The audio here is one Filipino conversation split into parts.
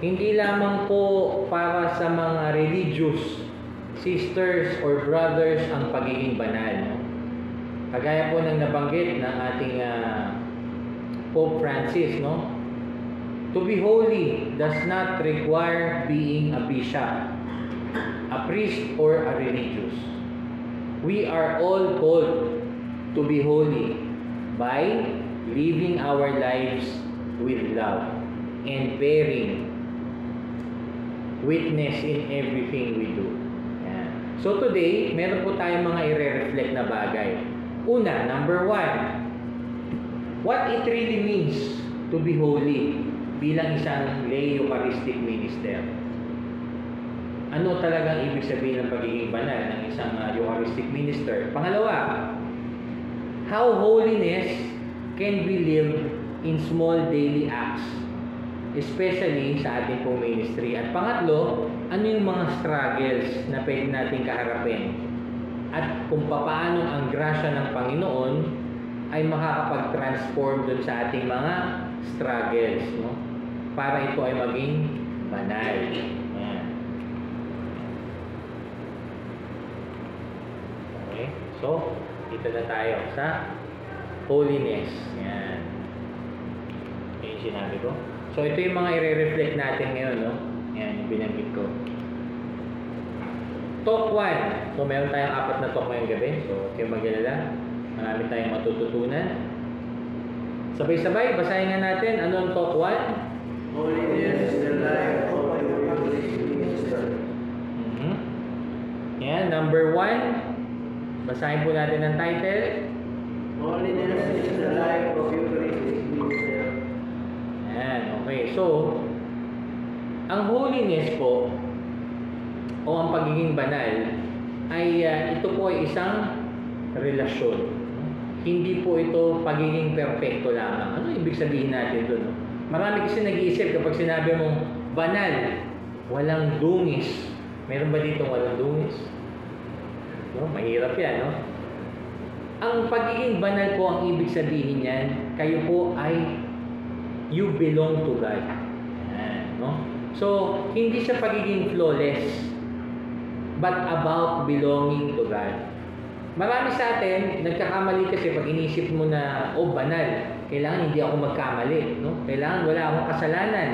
hindi lamang po para sa mga religious sisters or brothers ang pagiging banal. No? Kagaya po ng nabanggit ng ating Pope Francis, no? To be holy does not require being a bishop, a priest, or a religious. We are all called to be holy by living our lives with love and bearing witness in everything we do. Yan. So today, meron po tayong mga i-reflect na bagay. Una, number 1, what it really means to be holy bilang isang lay Eucharistic minister. Ano talagang ibig sabihin ng pagiging banal ng isang Eucharistic minister? Pangalawa, how holiness can be lived in small daily acts, especially sa ating pong ministry. At pangatlo, ano yung mga struggles na pwede natin kaharapin? At kung paano ang grasya ng Panginoon ay makakapag-transform dun sa ating mga struggles, no? Para ito ay maging banal. Ayan. Okay? So, dito na tayo sa holiness. Ayan. Yan yung sinabi ko. So, ito yung mga i-reflect natin ngayon, no? Ayan, yung binanggit ko. Talk 1. So, meron tayong 4 na talk ngayong gabi. So, kayo mag-alala. Marami tayong matututunan. Sabay-sabay, basahin nga natin. Ano ang talk 1? Holiness is the life of a Eucharistic minister. Yan, number 1. Basahin po natin ang title. Holiness is the life of Eucharistic minister. Yan, okay. So, ang holiness po, o ang pagiging banal, ay ito po ay isang relasyon. Hindi po ito pagiging perfecto lamang. Ano ibig sabihin natin doon? No? Marami kasi nag-iisip kapag sinabi mong banal, walang dungis. Meron ba dito walang dungis? No? Mahirap yan, no? Ang pagiging banal po, ang ibig sabihin niyan, kayo po ay you belong to God. Yan, no? So, hindi siya pagiging flawless, but about belonging to God. Marami sa atin, nagkakamali kasi pag inisip mo na, oh banal, kailangan hindi ako magkamali, no? Kailangan wala akong kasalanan.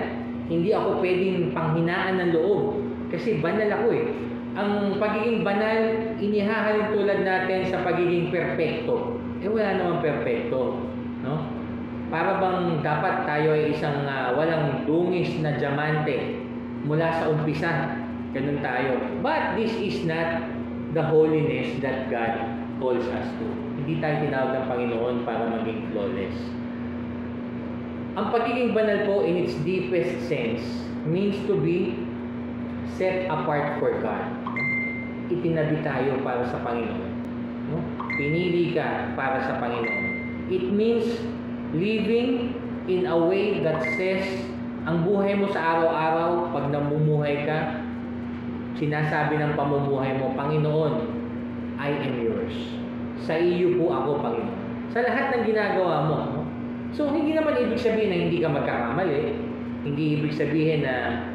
Hindi ako pwedeng panghinaan ng loob kasi banal ako eh. Ang pagiging banal, inihahalin tulad natin sa pagiging perpekto. Eh wala namang perpekto, no? Para bang dapat tayo ay isang walang dungis na diamante mula sa umpisa. Ganun tayo. But this is not the holiness that God calls us to. Hindi tayo tinawag ng Panginoon para maging flawless. Ang pagiging banal po in its deepest sense means to be set apart for God. Itinabi tayo para sa Panginoon. No? Pinili ka para sa Panginoon. It means living in a way that says ang buhay mo sa araw-araw, pag namumuhay ka, sinasabi ng pamumuhay mo, Panginoon, I am yours. Sa iyo po ako, Panginoon. Sa lahat ng ginagawa mo. No? So, hindi naman ibig sabihin na hindi ka magkakamali. Hindi ibig sabihin na,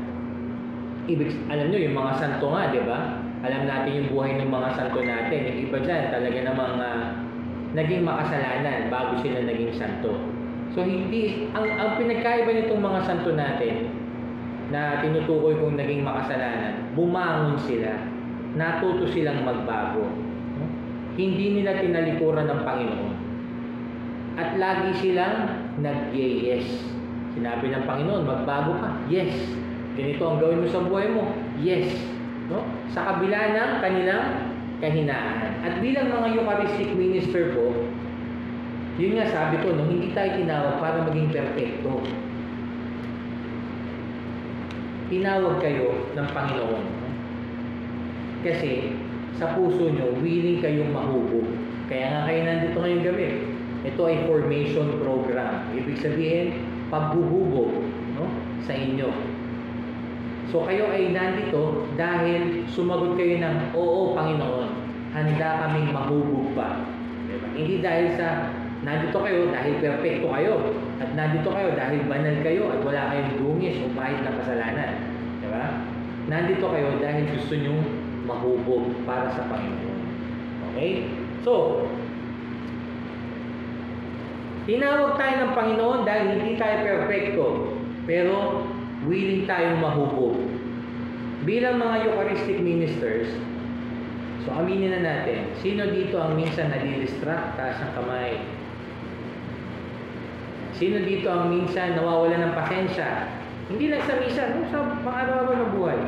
alam nyo, yung mga santo nga, di ba? Alam natin yung buhay ng mga santo natin. Yung iba dyan, talaga namang naging makasalanan bago sila naging santo. So, hindi, ang pinagkaiba nitong mga santo natin, na tinutukoy kong naging makasalanan, bumangon sila, natuto silang magbago. No? Hindi nila tinalikuran ng Panginoon. At lagi silang nag-yes. Sinabi ng Panginoon, magbago ka. Yes. Ganito ang gawin mo sa buhay mo. Yes. No? Sa kabila ng kanilang kahinaan. At bilang mga Eucharistic minister po, yun nga sabi ko, no, hindi tayo tinawag para maging perfecto. Tinawag kayo ng Panginoon. Kasi sa puso nyo, willing kayong mahubog. Kaya nga kayo nandito ngayong gabi. Ito ay formation program. Ibig sabihin, paghuhubog, no, sa inyo. So kayo ay nandito dahil sumagot kayo ng, oo Panginoon, handa kaming mahubog pa. Diba? Hindi dahil sa Nandito kayo dahil perfecto kayo. At nandito kayo dahil banal kayo at wala kayong dungis o kahit na kasalanan. Diba? Nandito kayo dahil gusto nyo mahubog para sa Panginoon. Okay? So, tinawag tayo ng Panginoon dahil hindi tayo perfecto, pero willing tayong mahubog. Bilang mga Eucharistic ministers, so aminin na natin, sino dito ang minsan nadidistract, taas ang kamay? Sino dito ang minsan nawawala ng pasensya? Hindi lang sa misa, no? Sa pang-araw-araw ng buhay.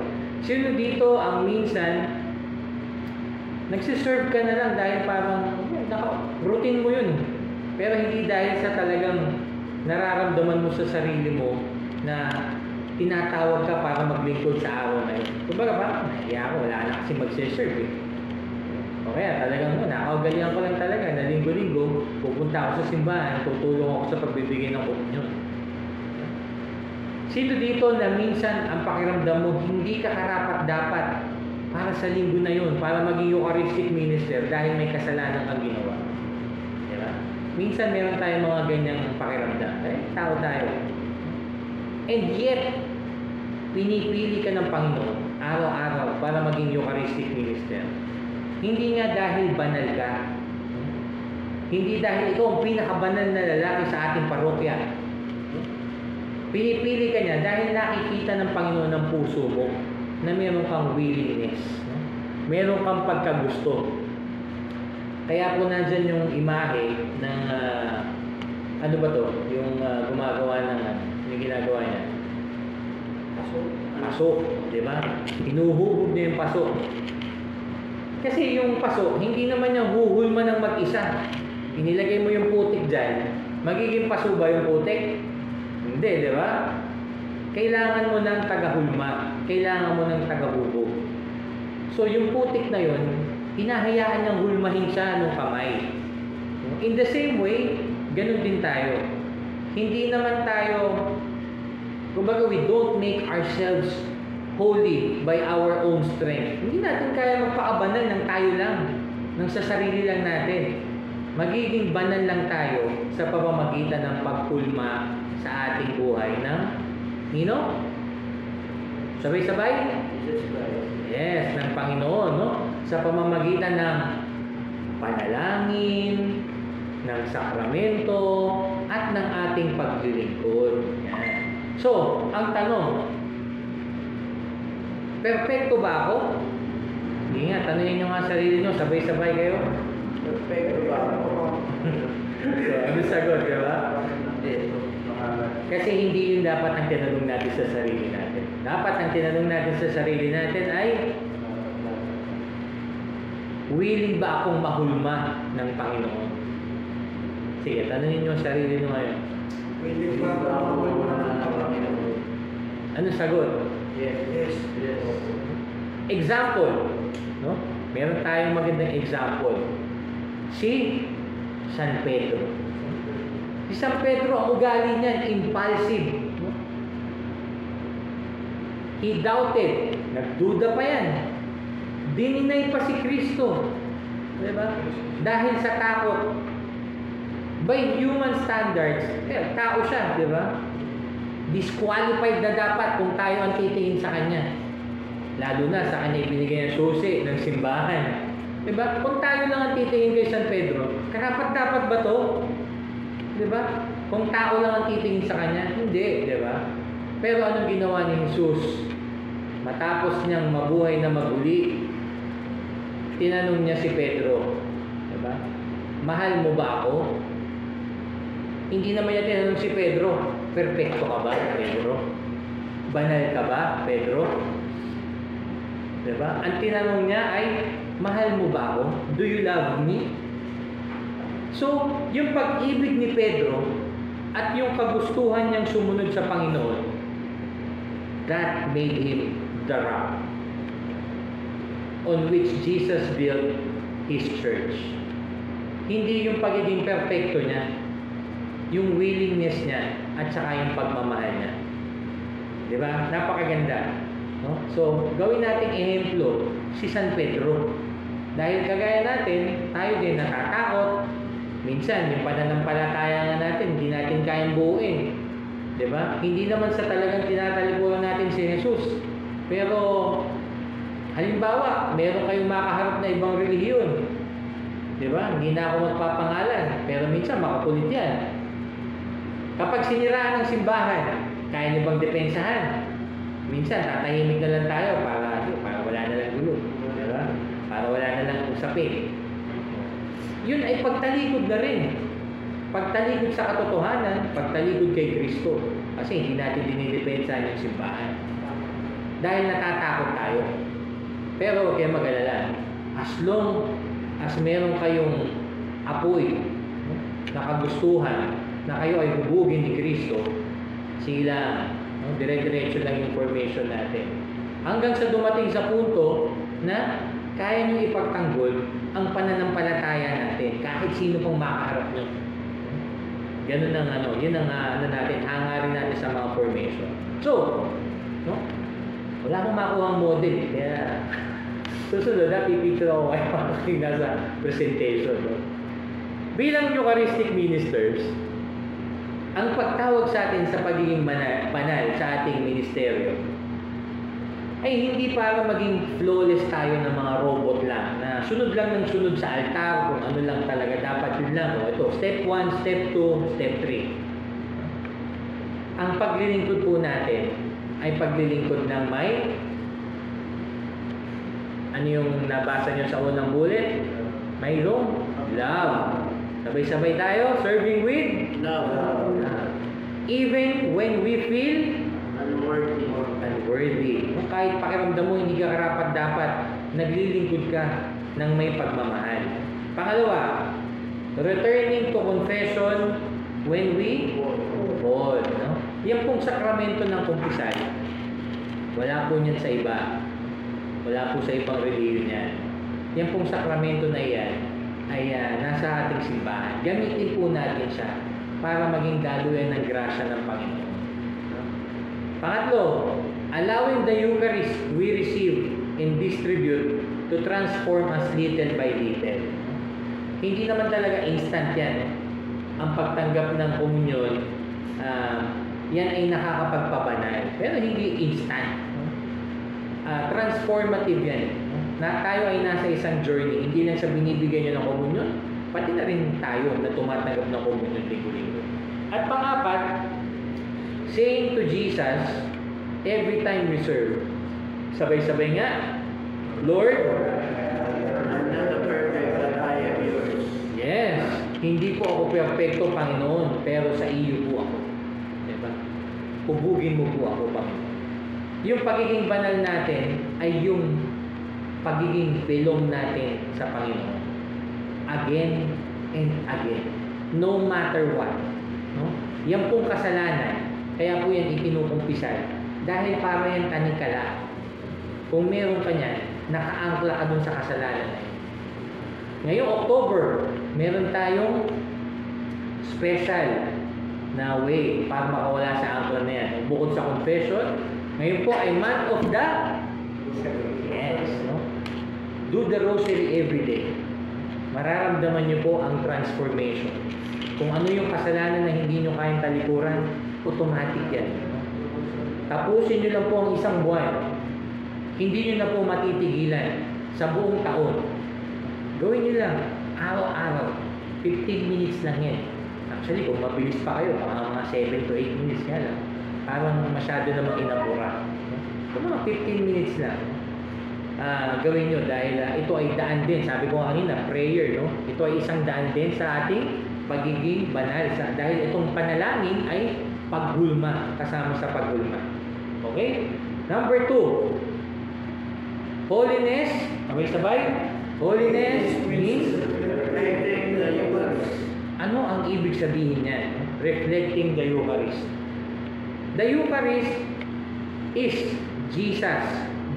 Sino dito ang minsan nagsiserve ka na lang dahil parang routine mo yun. Pero hindi dahil sa talagang nararamdaman mo sa sarili mo na tinatawag ka para maglingkod sa araw na yun. Kumbaga parang, nahiya ako, wala na kasi magsiserve eh. O kaya talagang nakakagalingan ko lang talaga na linggo-linggo, pupunta ako sa simbahan, tutulong ako sa pagbibigay ng komunyon. Sino dito na minsan ang pakiramdam mo, hindi ka karapat-dapat para sa linggo na yun, para maging Eucharistic minister dahil may kasalanan kang ginawa? Diba? Minsan meron tayong mga ganyang pakiramdam. Tao tayo. And yet, pinipili ka ng Panginoon araw-araw para maging Eucharistic minister. Hindi nga dahil banal ka. Hindi dahil ikaw ang pinakabanal na lalaki sa ating parokya. Pinipili ka niya dahil nakikita ng Panginoon ng puso mo na meron kang willingness. Meron kang pagkagusto. Kaya po nandyan yung imahe ng, ano ba to? Yung gumagawa ng, yung ginagawa niya. Paso. Diba? Hinuhubog niya yung paso. Kasi yung paso, hindi naman niya huhulma ng mag-isa. Inilagay mo yung putik dyan, magiging paso ba yung putik? Hindi, di ba? Kailangan mo ng tagahulma. Kailangan mo ng tagahubog. So yung putik na yun, hinahayaan niyang hulmahin siya ng kamay. In the same way, ganun din tayo. Hindi naman tayo, kumbaga we don't make ourselves holy by our own strength. Hindi natin kaya magpakabanal ng tayo lang, ng sa sarili lang natin. Magiging banal lang tayo sa pamamagitan ng pagkulma sa ating buhay ng nino? Sabay-sabay? Yes, ng Panginoon, no? Sa pamamagitan ng panalangin, ng sakramento, at ng ating paglilingkod. Yan. So, ang tanong, perfecto ba ako? Hindi nga, tanongin nyo nga sarili nyo, sabay-sabay kayo. Perfecto ba ako? So, ano sagot, di ba? Kasi hindi yun dapat ang tinanong natin sa sarili natin. Dapat ang tinanong natin sa sarili natin ay, willing ba akong mahulma ng Panginoon? Sige, tanongin nyo ang sarili nyo ngayon. Willing ba ako mahulma ng Panginoon? Ano sagot? Yes. Example, no? Meron tayong magandang example. Si San Pedro. Si San Pedro, ang ugali niyan, impulsive. No? He doubted. Nagduda pa yan. Dininay pa si Kristo. Diba? Dahil sa takot. By human standards, tao siya, di ba? Disqualified na dapat kung tayo ang titingin sa kanya. Lalo na sa kanya ibinigay ng susi ng simbahan. Diba? Kung tayo lang ang titingin kay San Pedro, karapat-dapat ba to? Diba? Kung tao lang ang titingin sa kanya, hindi, diba? Pero anong ginawa ni Jesus? Matapos niyang mabuhay na maguli, tinanong niya si Pedro, diba? Mahal mo ba ako? Hindi naman niya tinanong si Pedro, perfecto ka ba, Pedro? Banal ka ba, Pedro? Diba? Ang tinanong niya ay, mahal mo ba ako? Do you love me? So, yung pag-ibig ni Pedro at yung kagustuhan niyang sumunod sa Panginoon, that made him the rock on which Jesus built His church. Hindi yung pagiging perfecto niya, yung willingness niya at saka yung pagmamahal niya. Diba? Napakaganda. No? So, gawin nating ehemplo si San Pedro. Dahil kagaya natin, tayo din natatakot, Minsan, yung pananampalataya nga natin, hindi natin kayang buuin. Di ba? Hindi naman sa talagang tinatalikuran natin si Jesus. Pero, halimbawa, meron kayong makaharap na ibang relihiyon. Di ba? Hindi na ako magpapangalan. Pero minsan, makakulit yan. Kapag siniraan ng simbahan, kaya niyo bang depensahan? Minsan, tatahimik na lang tayo para wala na lang gulo. Di ba? Para wala na lang usapin. Yun ay pagtalikod na rin. Pagtalikod sa katotohanan, pagtalikod kay Kristo. Kasi hindi natin dinidepensahan yung simbahan. Dahil natatakot tayo. Pero huwag kayong mag-alala. As long as meron kayong apoy na kagustuhan na kayo ay hubugin ni Kristo, sila, dire-diretso lang yung formation natin. Hanggang sa dumating sa punto na kaya nyo ipagtanggol ang pananampalataya natin kahit sino pang makaharap nyo. Ganun ang yun ang natin, hangarin natin sa mga formation. So, no? Wala akong makuha ang model. Kaya, susunod na, pipicture ako kayo nasa presentation. No? Bilang Eucharistic ministers, ang pagtawag sa atin sa pagiging banal sa ating ministeryo ay hindi para maging flawless tayo ng mga robot lang na sunod lang ng sunod sa altar kung ano lang talaga dapat yun lang. Ito, step 1, step 2, step 3. Ang paglilingkod po natin ay paglilingkod ng may ano yung nabasa nyo sa unang bullet? Mayroong love. Sabay-sabay tayo, serving with Love. Even when we feel Unworthy. Kung kahit pakiramdam mo hindi ka karapat-dapat, naglilingkod ka ng may pagmamahal. Pangalawa, returning to confession when we fall. No? Yan pong sakramento ng kumpisal. Wala po niyan sa iba. Wala po sa ibang relihiyon yan. Yan pong sakramento na yan ay nasa ating simbahan. Gamitin po natin siya para maging daluyan ng grasya ng Panginoon. Pangatlo, allowing the Eucharist we receive and distribute to transform us little by little. Hindi naman talaga instant yan. Ang pagtanggap ng komunyon, yan ay nakakapagpabanal. Pero hindi instant. Transformative yan. Na tayo ay nasa isang journey. Hindi lang sa binibigyan nyo ng komunyon, pati na rin tayo na tumatanggap ng komunyon linggo-linggo. At pangapat, saying to Jesus, every time we serve, sabay-sabay nga, Lord, I'm not perfect, but I am yours. yes, hindi po ako perfecto, Panginoon, pero sa iyo po ako. Diba? Hubugin mo po ako, Panginoon. Yung pagiging banal natin ay yung pagiging belong natin sa Panginoon. Again and again. No matter what. No? Yan pong kasalanan. Kaya po yan ikinukumpisal. Dahil para yan tanikala. Kung meron ka niyan, nakaangkla ka dun sa kasalanan na yun. Ngayong October, meron tayong special na way para makawala sa angkla na yan. Bukod sa confession, ngayon po ay month of the yes, no? Do the rosary every day. Mararamdaman niyo po ang transformation. Kung ano yung kasalanan na hindi niyo kayang talikuran, automatic yan. Tapusin niyo lang po ang isang buwan. Hindi niyo na po matitigilan sa buong taon. Gawin niyo lang, araw-araw. 15 minutes lang yan. Actually, kung mabilis pa kayo, mga 7 to 8 minutes nga lang. Parang masyado namang inabura. Kung mga 15 minutes lang, gawin nyo dahil ito ay daan din. Sabi ko kanina, prayer, no? Ito ay isang daan din sa ating pagiging banal. Dahil itong panalangin ay paghulma, kasama sa paghulma. Okay? Number 2, holiness. Sabay-sabay. Holiness means Reflecting the Eucharist. ano ang ibig sabihin niyan? Reflecting the Eucharist. The Eucharist is Jesus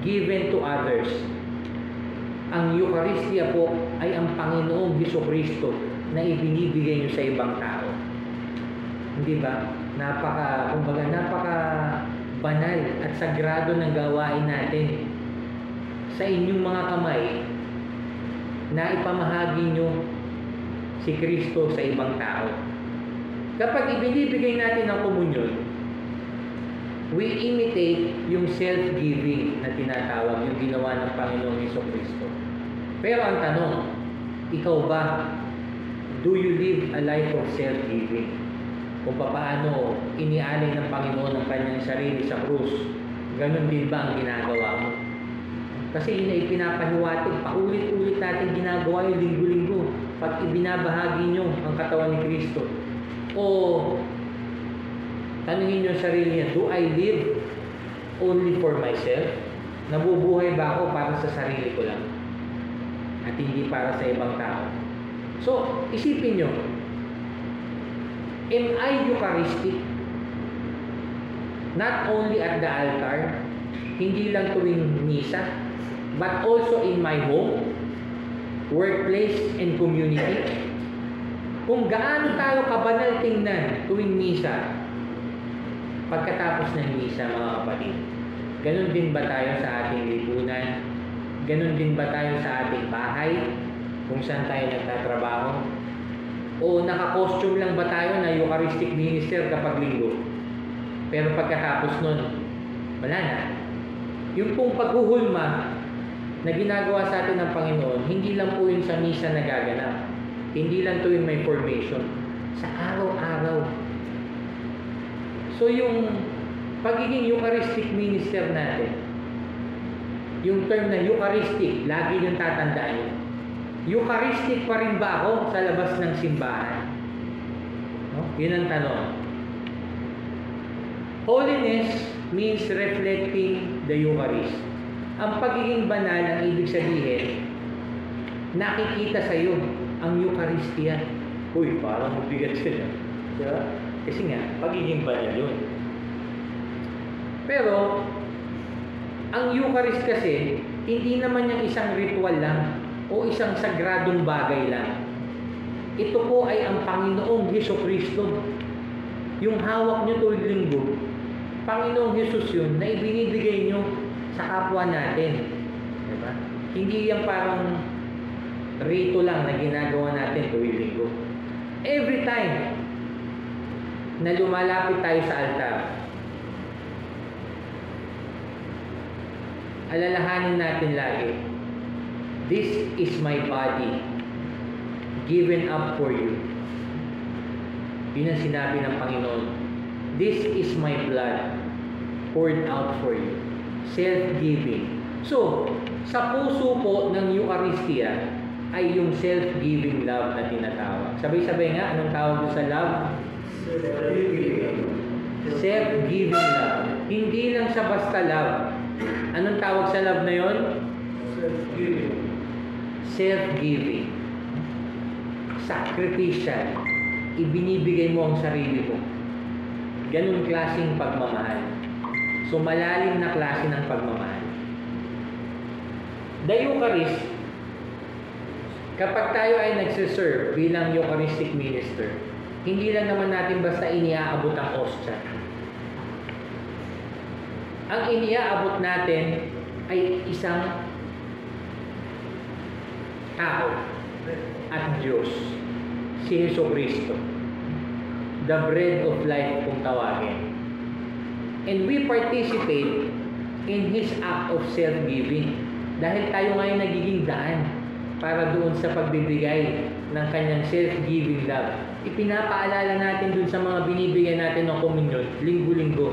given to others. Ang Eucharistia po ay ang Panginoong Jesucristo na ibinibigay niyo sa ibang tao. Hindi ba? Napaka banal at sagrado ng gawain natin. Sa inyong mga kamay, na ipamahagi nyo si Kristo sa ibang tao. Kapag ibinibigay natin ang komunyon, we imitate yung self-giving na tinatawag, yung ginawa ng Panginoong Jesucristo. Pero ang tanong, ikaw ba, do you live a life of self-giving? Kung paano inialay ng Panginoon ang kanyang sarili sa krus, ganun din ba ang ginagawa mo? Kasi yun ay pinapahiwatig, paulit-ulit natin ginagawa yung linggo-linggo pag ibinabahagi nyo ang katawan ni Kristo. O tanungin nyo sarili niya, do I live only for myself? Nabubuhay ba ako para sa sarili ko lang? At hindi para sa ibang tao? So, isipin nyo, am I Eucharistic? Not only at the altar, hindi lang tuwing misa, but also in my home, workplace, and community. Kung gaano tayo kabanal tingnan tuwing misa, pagkatapos ng misa, mga kapatid, ganun din ba tayo sa ating lipunan? Ganun din ba tayo sa ating bahay, kung saan tayo nagtatrabaho? O naka-costume lang ba tayo na Eucharistic minister kapag linggo? Pero pagkatapos nun, wala na. Yung pong paghuhulma na ginagawa sa atin ng Panginoon, hindi lang po yun sa misa nagaganap. Hindi lang tuwing may formation. Sa araw-araw. So yung pagiging Eucharistic minister natin, yung term na Eucharistic, lagi yung tatandaan yun. Eucharistic pa rin ba ako sa labas ng simbahan? No? Yun ang tanong. Holiness means reflecting the Eucharist. Ang pagiging banal, ang ibig sabihin, nakikita sa iyo ang Eucharistia. Uy, parang mabigat sila. Diba? Kasi nga, pagiging banal yun. Pero, ang Eucharist kasi, hindi naman yung isang ritual lang o isang sagradong bagay lang. Ito po ay ang Panginoong Jesucristo. Yung hawak nyo tuwing linggo, Panginoong Jesus yun na ibinibigay nyo sa kapwa natin. Diba? Hindi yan parang rito lang na ginagawa natin tuwing linggo. Every time na lumalapit tayo sa altar, alalahanin natin lagi, this is my body given up for you. Yun ang sinabi ng Panginoon. This is my blood poured out for you. Self-giving. So, sa puso po ng Eucharistia ay yung self-giving love na tinatawag. Sabay-sabay nga, anong tawag doon sa love? Self-giving love. Hindi lang siya basta love. Anong tawag sa love na yon? Self-giving. Self-giving. Sacrificial. Ibinibigay mo ang sarili mo. Ganun klaseng pagmamahal. So, malalim na klase ng pagmamahal. The Eucharist, kapag tayo ay nagsiserve bilang Eucharistic minister, hindi lang naman natin basta iniaabot ang ostya. Ang iniaabot natin ay isang tao at Diyos, si Jesucristo. The bread of life kung tawagin. And we participate in His act of self-giving. Dahil tayo ngayon nagiging daan para doon sa pagbibigay ng kanyang self-giving love. Ipinapaalala natin doon sa mga binibigay natin ng komunyon, linggo-linggo.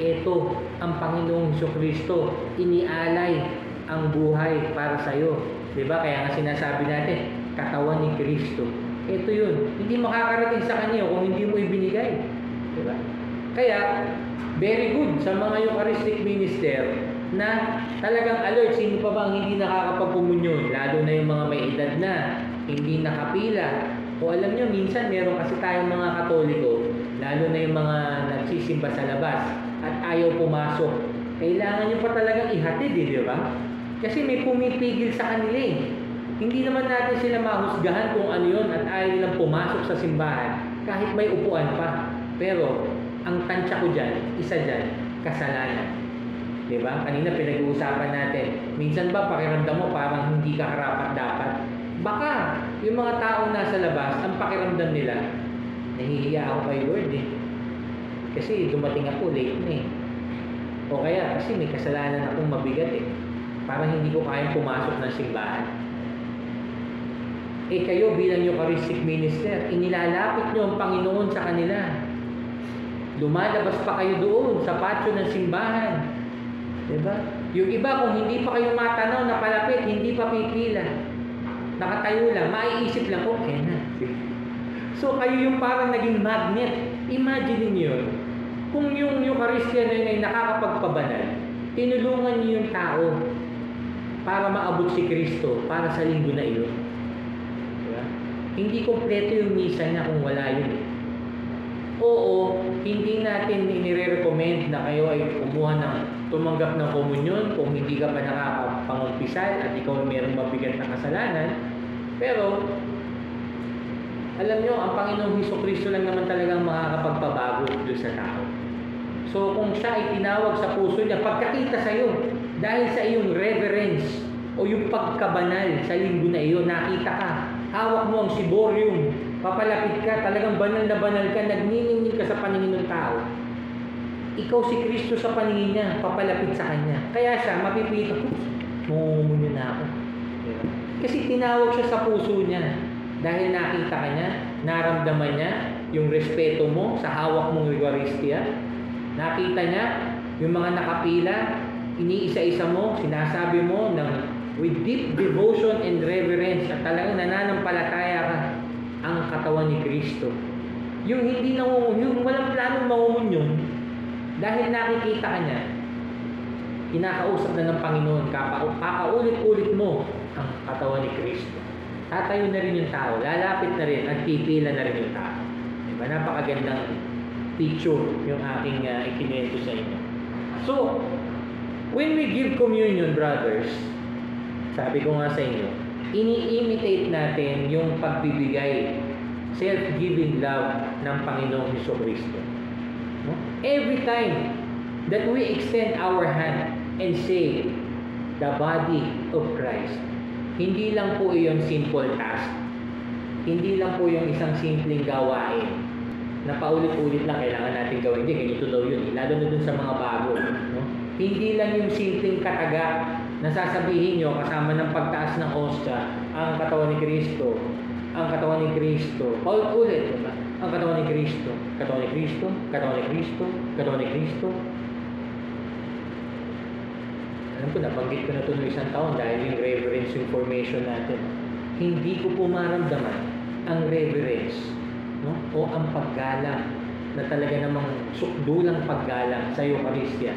Ito ang Panginoong Jesucristo, inialay ang buhay para sa iyo. Diba? Kaya nga sinasabi natin, katawan ni Kristo. Ito yun. Hindi makakarating sa Kanya kung hindi mo ibinigay. Diba? Kaya, very good sa mga Eucharistic minister na talagang alert. Sino pa bang hindi nakakapagkomunyon? Lalo na yung mga may edad na, hindi nakapila. O alam nyo, minsan meron kasi tayong mga Katoliko, lalo na yung mga nagsisimba sa labas at ayaw pumasok. Kailangan nyo pa talagang ihatid, di ba? Kasi may pumipigil sa kanila eh. Hindi naman natin sila mahusgahan kung ano yun at ayaw nilang pumasok sa simbahan kahit may upuan pa. Pero, ang tansya ko dyan, isa dyan, kasalanan. Diba? Kanina pinag-uusapan natin, minsan ba pakiramdam mo parang hindi ka karapat-dapat? Baka yung mga taong nasa labas, ang pakiramdam nila, nahihiya ako kay Lord eh. Kasi dumating ako late na eh. O kaya kasi may kasalanan akong mabigat eh. Parang hindi ko kayang pumasok ng simbahan. Eh kayo bilang Eucharistic Minister, inilalapit nyo ang Panginoon sa kanila. Lumalabas pa kayo doon sa patio ng simbahan. Diba? Yung iba kung hindi pa kayo matanaw na palapit, hindi pa pipila. Nakatayo lang, maiisip lang, okay na. So kayo yung parang naging magnet. Imagine niyo kung yung Eucharistia na yun ay nakakapagpabanal, tinulungan niyo yung tao para maabot si Kristo para sa linggo na iyon. Diba? Hindi kompleto yung misa niya kung wala yun. Oo, hindi natin inire-recommend na kayo ay kumuha ng tumanggap ng komunyon kung hindi ka pa nakakapangumpisal at ikaw ay mayroong mabigat na kasalanan. Pero alam nyo, ang Panginoong Hesukristo lang naman talagang makakapagpabago doon sa tao. So kung siya ay tinawag sa puso niya, pagkakita sa iyo, dahil sa iyong reverence o yung pagkabanal sa linggo na iyo, nakita ka, hawak mo ang siborium, papalapit ka, talagang banal na banal ka, nagniningning ka sa paningin ng tao. Ikaw si Kristo sa paningin niya, papalapit sa Kanya. Kaya siya, mapipito, mumumunyo na ako. Kasi tinawag siya sa puso niya. Dahil nakita ka niya, naramdaman niya yung respeto mo sa hawak mong Eucharistia. Nakita niya yung mga nakapila, iniisa-isa mo, sinasabi mo with deep devotion and reverence at talagang nananampalataya ka ang katawan ni Kristo. Yung hindi yung walang planong mangumunyon, dahil nakikita ka niya, kinakausap na ng Panginoon, kakaulit-ulit mo ang katawan ni Kristo. Tatayo na rin yung tao, lalapit na rin, at pipila na rin yung tao. Diba? Napakagandang picture yung aking ikinuwento sa inyo. So, when we give communion, brothers, sabi ko nga sa inyo, ini-imitate natin yung pagbibigay, self-giving love ng Panginoong Hesukristo. No? Every time that we extend our hand and say, the body of Christ, hindi lang po iyon simple task. Hindi lang po yung isang simpleng gawain na paulit-ulit lang kailangan natin gawin. Hindi, ganito daw yun. Lalo na dun sa mga bago. No? Hindi lang yung simpleng kataga na sasabihin nyo kasama ng pagtaas ng hostya, ang katawan ni Kristo, ang katawan ni Kristo. Paulit-ulit. Diba? Ang katawan ni Kristo, katawan ni Kristo, katawan ni Kristo, katawan ni Kristo. Alam ko, nabanggit ko na ito noong isang taon dahil yung reverence yung formation natin. Hindi ko po maramdaman ang reverence, no? O ang paggalang na talaga namang sukdulang paggalang sa Eucharistia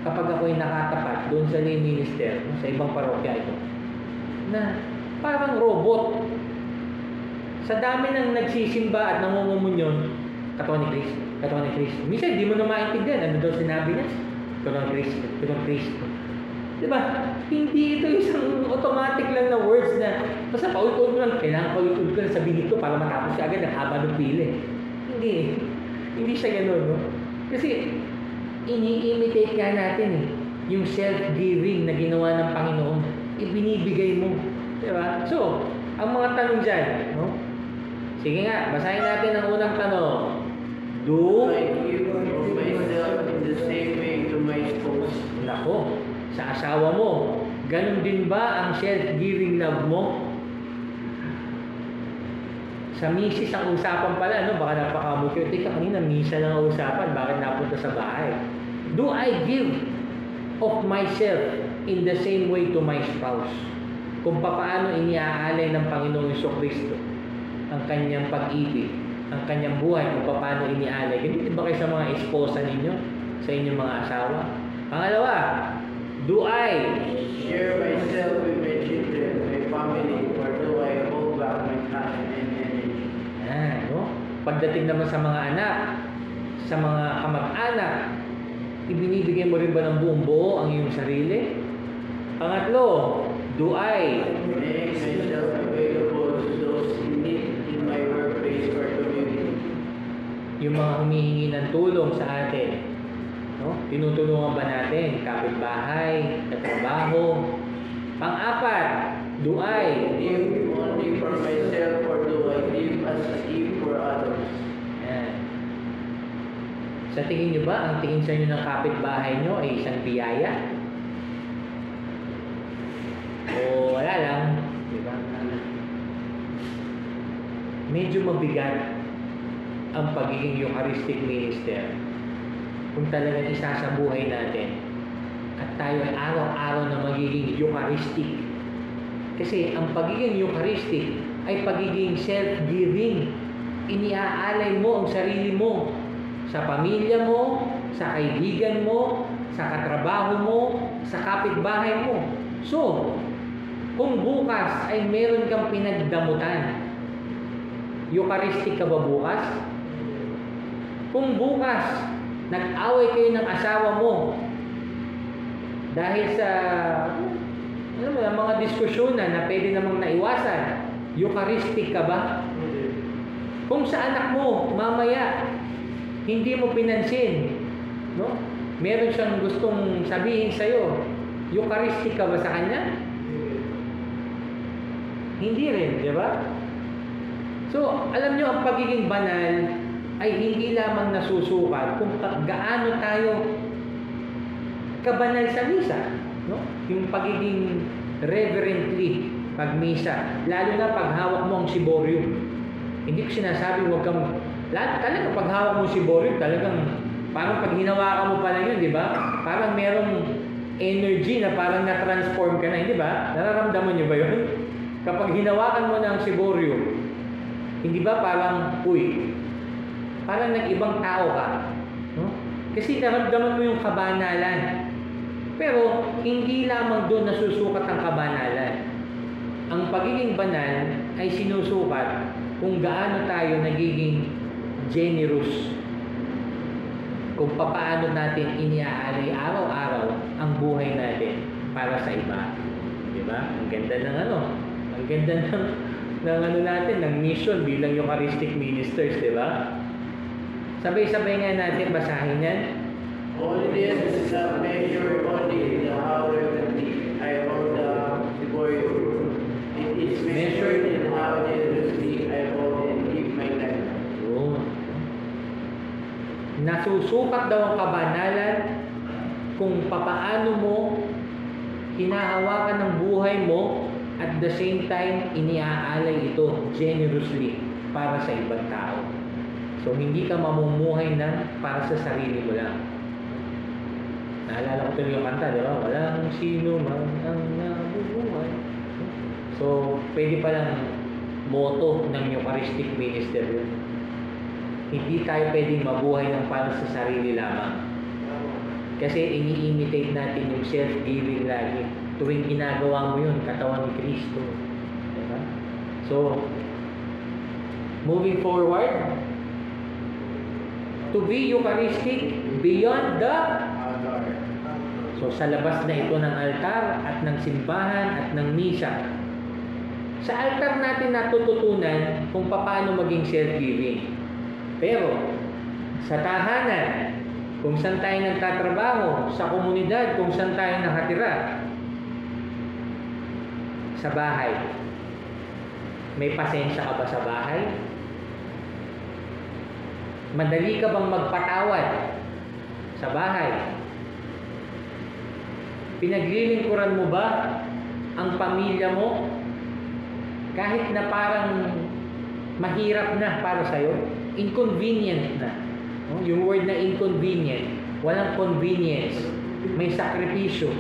kapag ako'y nakatapat doon sa lay minister, no? Sa ibang parokya ito, na parang robot. Sa dami ng nagsisimba at nangungumunyon, katawan ni Kristo, katawan ni Kristo. Minsan, di mo na maintindihan. Ano daw sinabi niya? Katawan ni Kristo, katawan ni Kristo. Diba? Hindi ito isang automatic lang na words na basta paulit-ulit mo lang, kailangan paulit-ulit ko na sabihin ito para matapos siya agad ang haba ng pili. Hindi siya gano'n, no? Kasi ini-imitate nga natin eh, yung self-giving na ginawa ng Panginoon, ibinibigay mo. Diba? So, ang mga tanong dyan, no? Sige nga, basahin natin ang unang tanong. Do I give myself in the same way to my spouse? Nako, sa asawa mo, ganun din ba ang self-giving love mo? Sa misis ang usapan pala, no? Baka napakamukyo. Teka, kanina misa lang ang usapan, bakit napunta sa bahay? Do I give of myself in the same way to my spouse? Kung paano iniaalay ng Panginoong Hesukristo ang kanyang pag-ibig, ang kanyang buhay, kung paano inialay. Ganito ba kayo sa mga esposa ninyo, sa inyong mga asawa? Pangalawa, do I Share myself with my children, my family, or do I hold back my passion and energy? no? Pagdating naman sa mga anak, sa mga kamag-anak, ibinibigay mo rin ba ng buong buo ang iyong sarili? Pangatlo, do I Make myself available to those in need in my workplace or community? yung mga humihingi ng tulong sa atin, no? Tinutulungan ba natin kapitbahay, katrabaho? Pang-apat, do I Live only for myself or do I live as a gift for others? Yan. Sa tingin nyo ba, ang tingin sa inyo ng kapitbahay nyo ay isang biyaya? O wala lang, di ba? Medyo mabigat ang pagiging Eucharistic minister kung talagang isa sa buhay natin at tayo ay araw-araw na magiging Eucharistic. Kasi ang pagiging Eucharistic ay pagiging self-giving. Iniaalay mo ang sarili mo sa pamilya mo, sa kaibigan mo, sa katrabaho mo, sa kapitbahay mo. So, kung bukas ay meron kang pinagdamutan, Eucharistic ka ba bukas? Kung bukas, nag-away kayo ng asawa mo dahil sa mga diskusyonan na pwede namang naiwasan, Eucharistic ka ba? Kung sa anak mo, mamaya, hindi mo pinansin, no? Meron siyang gustong sabihin sa'yo, Eucharistic ka ba sa kanya? Hindi rin, di ba? So, alam nyo, ang pagiging banal ay hindi lamang nasusukat kung gaano tayo kabanal sa misa, no? Yung pagiging reverently pag-misa, lalo na pag hawak mo ang siborium. Hindi ko sinasabi huwag kang, talaga pag hawak mo ang siborium, talagang parang pag hinawakan mo pa lang yun, di ba? Parang merong energy na parang na-transform ka na, hindi ba? Nararamdaman nyo ba yun? Kapag hinawakan mo ng siborium, hindi ba parang, parang nag-ibang tao ka, no? Kasi naramdaman mo yung kabanalan. Pero hindi lamang doon nasusukat ang kabanalan. Ang pagiging banal ay sinusukat kung gaano tayo nagiging generous. Kung paano natin iniaalay araw-araw ang buhay natin para sa iba. Di ba? Ang ganda ng ang ganda ng natin, ng mission bilang Eucharistic ministers, di ba? Sabay-sabay nga natin basahin yan. Only this is not measured only in the how reverently I hold before you. It is measured in how generously I hold and give my life. Yun. Nasusukat daw ang kabanalan kung papaano mo hinahawakan ng buhay mo at the same time iniaalay ito generously para sa ibang tao. So hindi ka mamumuhay na para sa sarili mo lang. Naalala ko tuloy yung kanta, di ba? Walang sino man ang nabubuhay. So, pwede palang motto ng Eucharistic minister yun. Hindi tayo pwedeng mabuhay ng para sa sarili lamang. Kasi ini-imitate natin yung self-giving lagi. Tuwing ginagawa mo yun, katawan ni Kristo. Diba? So, moving forward, to be Eucharistic beyond the so sa labas na ito ng altar at ng simbahan at ng misa. Sa altar natin natututunan kung paano maging self-giving. Pero sa tahanan, kung saan tayo nagtatrabaho, sa komunidad, kung saan tayo nakatira, sa bahay, may pasensya ka ba sa bahay? Madali ka bang magpatawad sa bahay? Pinaglilingkuran mo ba ang pamilya mo kahit na parang mahirap na para sa'yo? Inconvenient na. Yung word na inconvenient, walang convenience, may sakripisyo.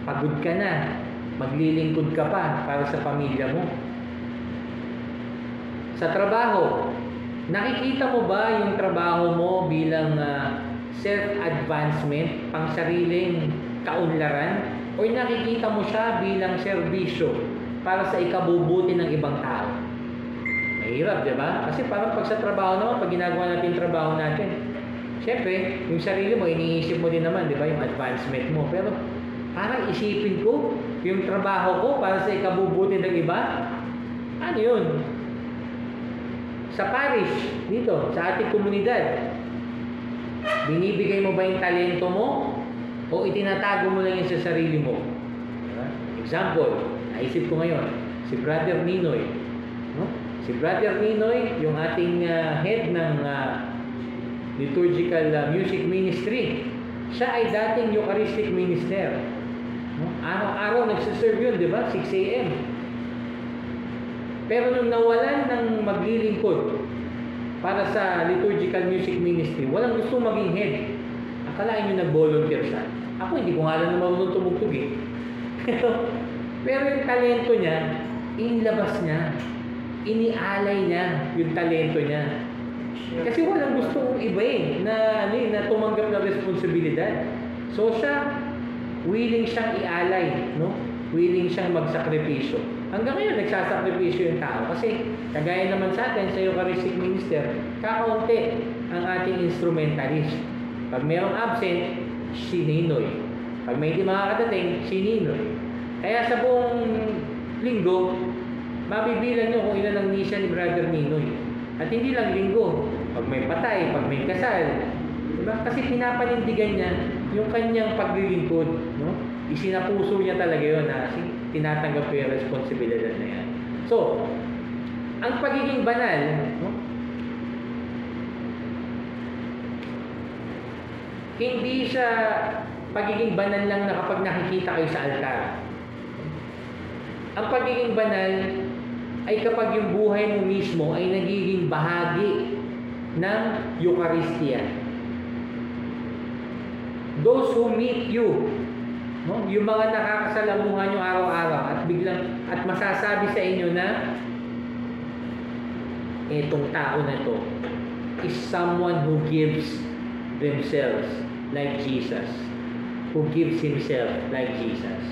Pagod ka na, maglilingkod ka pa para sa pamilya mo. Sa trabaho, nakikita mo ba yung trabaho mo bilang self-advancement, pang sariling kaunlaran, o nakikita mo siya bilang serbisyo para sa ikabubuti ng ibang tao? Mahirap, di ba? Kasi parang pag sa trabaho naman, pag ginagawa natin yung trabaho natin, syempre, yung sarili mo, iniisip mo din naman, di ba, yung advancement mo. Pero parang isipin ko, yung trabaho ko para sa ikabubuti ng iba, ano yun? Sa parish, dito, sa ating komunidad, binibigay mo ba yung talento mo o itinatago mo lang yun sa sarili mo? Diba? Example, naisip ko ngayon, si Brother Ninoy. No? Si Brother Ninoy, yung ating head ng liturgical music ministry, siya ay dating Eucharistic minister. No? Araw-araw nagsiserve yun, di ba? 6 a.m. Pero nung nawalan ng maglilingkod para sa liturgical music ministry, walang gusto maging head. Akalain nyo nag-volunteer siya. Ako hindi ko nga alam na marunong tumugtog eh. Pero yung talento niya, inilabas niya. Inialay niya yung talento niya. Kasi walang gustong iba na tumanggap na responsibilidad. So siya, willing siyang ialay, no? Willing siyang magsakripisyo. Hanggang ngayon, nagsasakripisyo yung tao. Kasi, kagaya naman sa atin, sa Eucharistic Minister, kakaunti ang ating instrumentalist. Pag mayroong absent, si Ninoy. Pag may hindi makakadating, si Ninoy. Kaya sa buong linggo, mabibilang nyo kung ilan ang misa ni Brother Ninoy. At hindi lang linggo. Pag may patay, pag may kasal. Diba? Kasi pinapanindigan niya yung kanyang paglilingkod. No? Isinapuso niya talaga yun na tinatanggap ko yung responsibilidad na yan. So, ang pagiging banal, no? Hindi siya pagiging banal lang na kapag nakikita kayo sa altar. Ang pagiging banal ay kapag yung buhay mo mismo ay nagiging bahagi ng Eucharistia. Those who meet you, no? Yung mga nakakasalamuhan nyo araw-araw at masasabi sa inyo na etong tao na to is someone who gives themselves like Jesus, who gives himself like Jesus.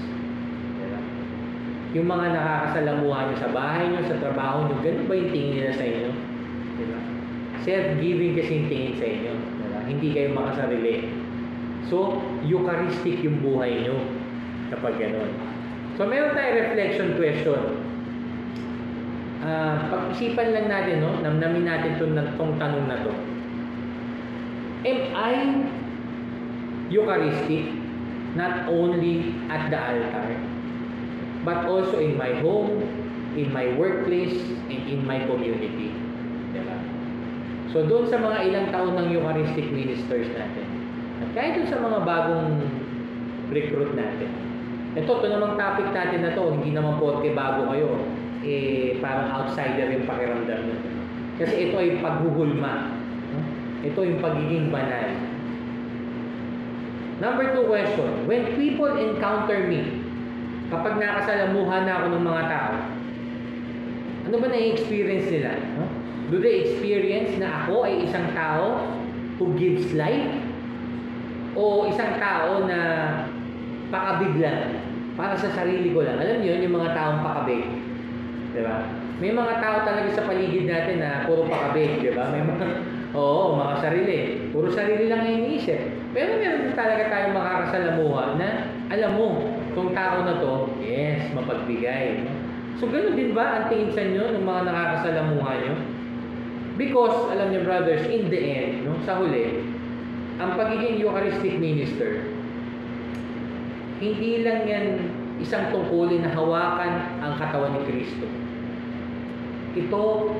Yung mga nakakasalamuhan nyo sa bahay nyo, sa trabaho nyo, ganun ba yung tingin nila sa inyo? Diba? Self-giving kasi yung tingin sa inyo. Diba? Hindi kayo makasarili. So, Eucharistic yung buhay nyo kapag ganun. So, meron tayong reflection question. Pag-isipan lang natin, no? Namnamin natin itong tanong na to. Am I Eucharistic not only at the altar, but also in my home, in my workplace, and in my community? Diba? So, doon sa mga ilang taon ng Eucharistic ministers natin, at kahit doon sa mga bagong recruit natin, ito namang topic natin na to, hindi naman po bago kayo, parang outsider yung pakiramdam nyo. Kasi ito ay paghuhulma. Ito yung pagiging banal. Number 2 question, when people encounter me, kapag nakasalamuhan na ako ng mga tao, ano ba na-experience nila? Do they experience na ako ay isang tao who gives life? O isang tao na pakabig lang, para sa sarili ko lang? Alam niyo yung mga taong pakabig. Diba? May mga tao talaga sa paligid natin na puro pakabig. Diba? May mga, mga sarili. Puro sarili lang yung iniisip. Pero meron talaga tayong makakasalamuhan na, alam mo, itong tao na to, yes, mapagbigay. No? So, gano'n din ba ang tingin sa inyo ng mga nakakasalamuhan nyo? Because, alam niyo brothers, in the end, no, sa huli, ang pagiging Eucharistic minister, hindi lang yan isang tungkulin na hawakan ang katawan ni Kristo. Ito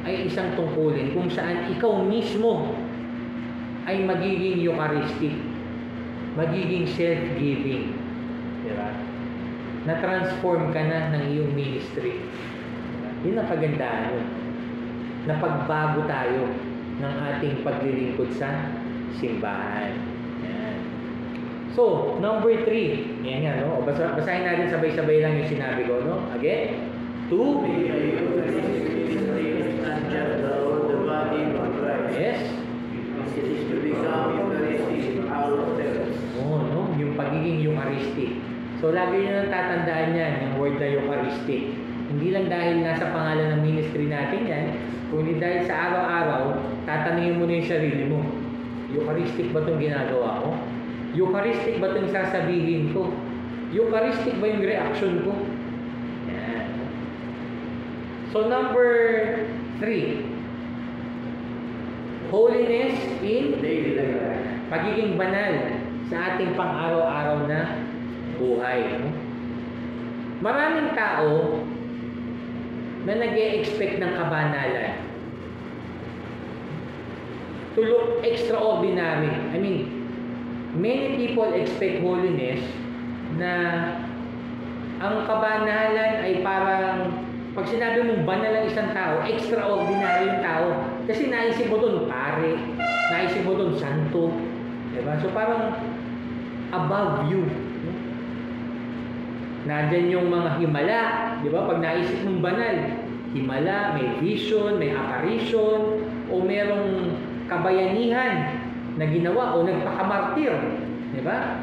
ay isang tungkulin kung saan ikaw mismo ay magiging Eucharistic, magiging self-giving. Diba? Na-transform ka na ng iyong ministry. Diba? Yun ang kagandahan yun. Napagbago tayo ng ating paglilingkod sa simbahan. Yan. So, number 3. Yan nga, no? Basahin natin sabay-sabay lang yung sinabi ko, no? Again. 2. Yes. It is to become Eucharistic ourselves. No? Yung pagiging Eucharistic. So, lagi nyo nang tatandaan yan, yung word na Eucharistic. Hindi lang dahil nasa pangalan ng ministry natin yan, kundi dahil sa araw-araw, tatanungin mo na yung sarili mo. Eucharistic ba itong ginagawa ko? Eucharistic ba itong sasabihin ko? Eucharistic ba yung reaction ko? Yan. So, number 3. Holiness in daily life. Pagiging banal sa ating pang-araw-araw na buhay. Maraming tao na nag-e-expect ng kabanalan to look extraordinary. I mean, many people expect holiness na ang kabanalan ay parang pag sinabi mong banal ang isang tao, extraordinary yung tao. Kasi naisip mo doon pare, naisip mo doon santo. Diba? So parang above you. Nandyan yung mga himala. Diba? Pag naisip mong banal, himala, may vision, may apparition, o merong kabayanihan na ginawa o nagpakamartir. Diba?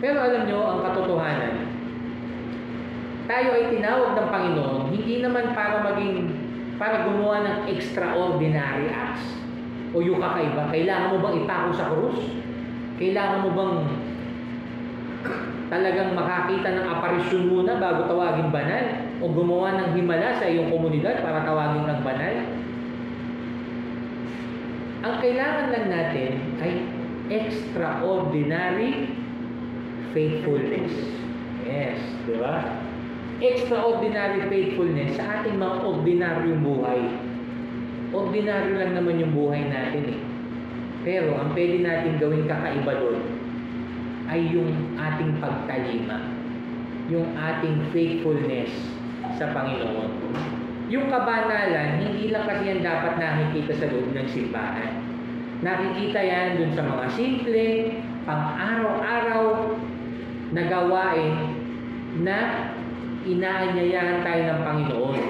Pero alam nyo, ang katotohanan, tayo ay tinawag ng Panginoon, hindi naman para gumawa ng extraordinary acts o yung kakaiba. Kailangan mo bang ipako sa krus? Kailangan mo bang talagang makakita ng aparisyon muna bago tawagin banal? O gumawa ng himala sa iyong komunidad para tawagin kang banal? Ang kailangan lang natin ay extraordinary faithfulness. Yes, di ba? Extraordinary faithfulness sa ating mga ordinaryong buhay. Ordinaryo lang naman yung buhay natin eh. Pero ang pwede natin gawing kakaiba doon ay yung ating pagtalima, yung ating faithfulness sa Panginoon. Yung kabanalan, hindi lang kasi yan dapat nakikita sa loob ng simbahan. Nakikita yan dun sa mga simple, pang-araw-araw na gawain na inaanyayahan tayo ng Panginoon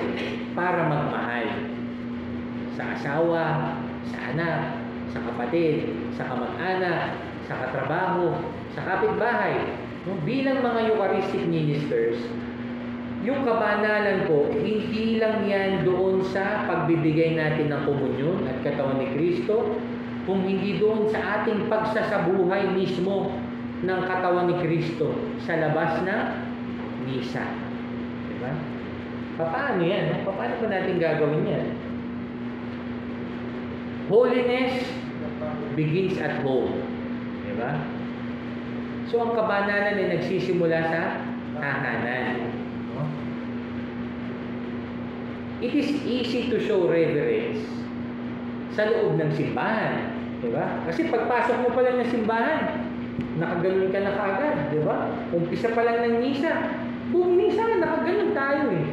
para magmahal sa asawa, sa anak, sa kapatid, sa kamag-anak, sa katrabaho, sa kapitbahay. Bilang mga Eucharistic ministers, yung kabanalan po, hindi lang yan doon sa pagbibigay natin ng komunyon at katawan ni Kristo, kung hindi doon sa ating pagsasabuhay mismo ng katawan ni Kristo sa labas ng misa. Diba? Paano yan? Paano ba natin gagawin yan? Holiness begins at home. Diba? So, ang kabanalan ay nagsisimula sa tahanan. It is easy to show reverence sa loob ng simbahan. Diba? Kasi pagpasok mo pa lang ng simbahan, nakaganon ka na kaagad. Diba? Umpisa pa lang ng misa, minsan nakaganon tayo eh.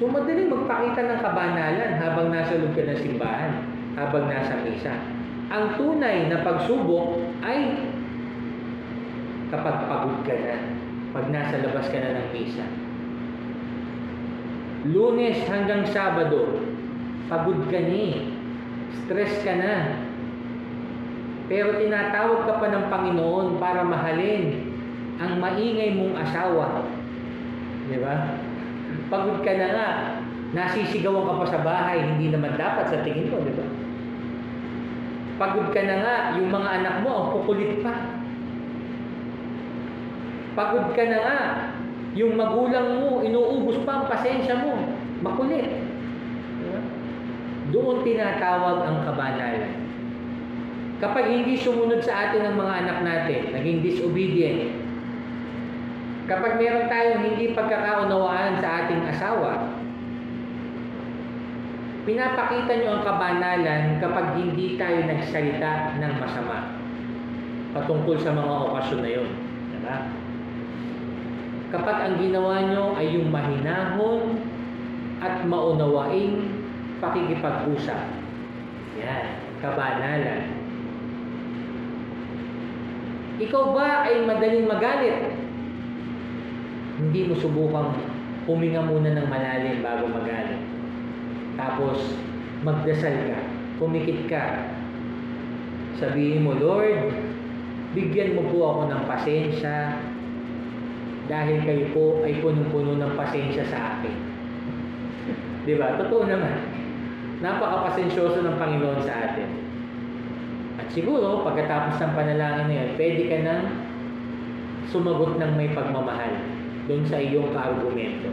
So, madaling magpakita ng kabanalan habang nasa loob ka ng simbahan, habang nasa misa. Ang tunay na pagsubok ay kapag pagod ka na, pag nasa labas ka na ng misa. Lunes hanggang Sabado, pagod ka ni, stress ka na. Pero tinatawag ka pa ng Panginoon para mahalin ang maingay mong asawa. Di ba? Pagod ka na nga, nasisigawan ka pa sa bahay, hindi naman dapat sa tingin mo, di ba? Pagod ka na nga, yung mga anak mo, ang kukulit pa. Pagod ka na nga, yung magulang mo, inuubos pa ang pasensya mo, makulit. Diba? Doon tinatawag ang kabanalan. Kapag hindi sumunod sa atin ang mga anak natin, naging disobedient, kapag meron tayong hindi pagkakaunawaan sa ating asawa, pinapakita nyo ang kabanalan kapag hindi tayo nagsalita ng masama patungkol sa mga okasyon na yun. Diba? Kapag ang ginawa nyo ay yung mahinahon at maunawaing pakikipag-usap. Yan, kabanalan. Ikaw ba ay madaling magalit? Hindi mo subukang huminga muna ng malalim bago magalit. Tapos, magdasal ka, pumikit ka. Sabihin mo, Lord, bigyan mo po ako ng pasensya dahil kayo po ay punong-puno ng pasensya sa akin. Diba? Totoo naman. Napakapasensyoso ng Panginoon sa atin. At siguro, pagkatapos ng panalangin na yun, pwede ka nang sumagot ng may pagmamahal doon sa iyong kaargumento.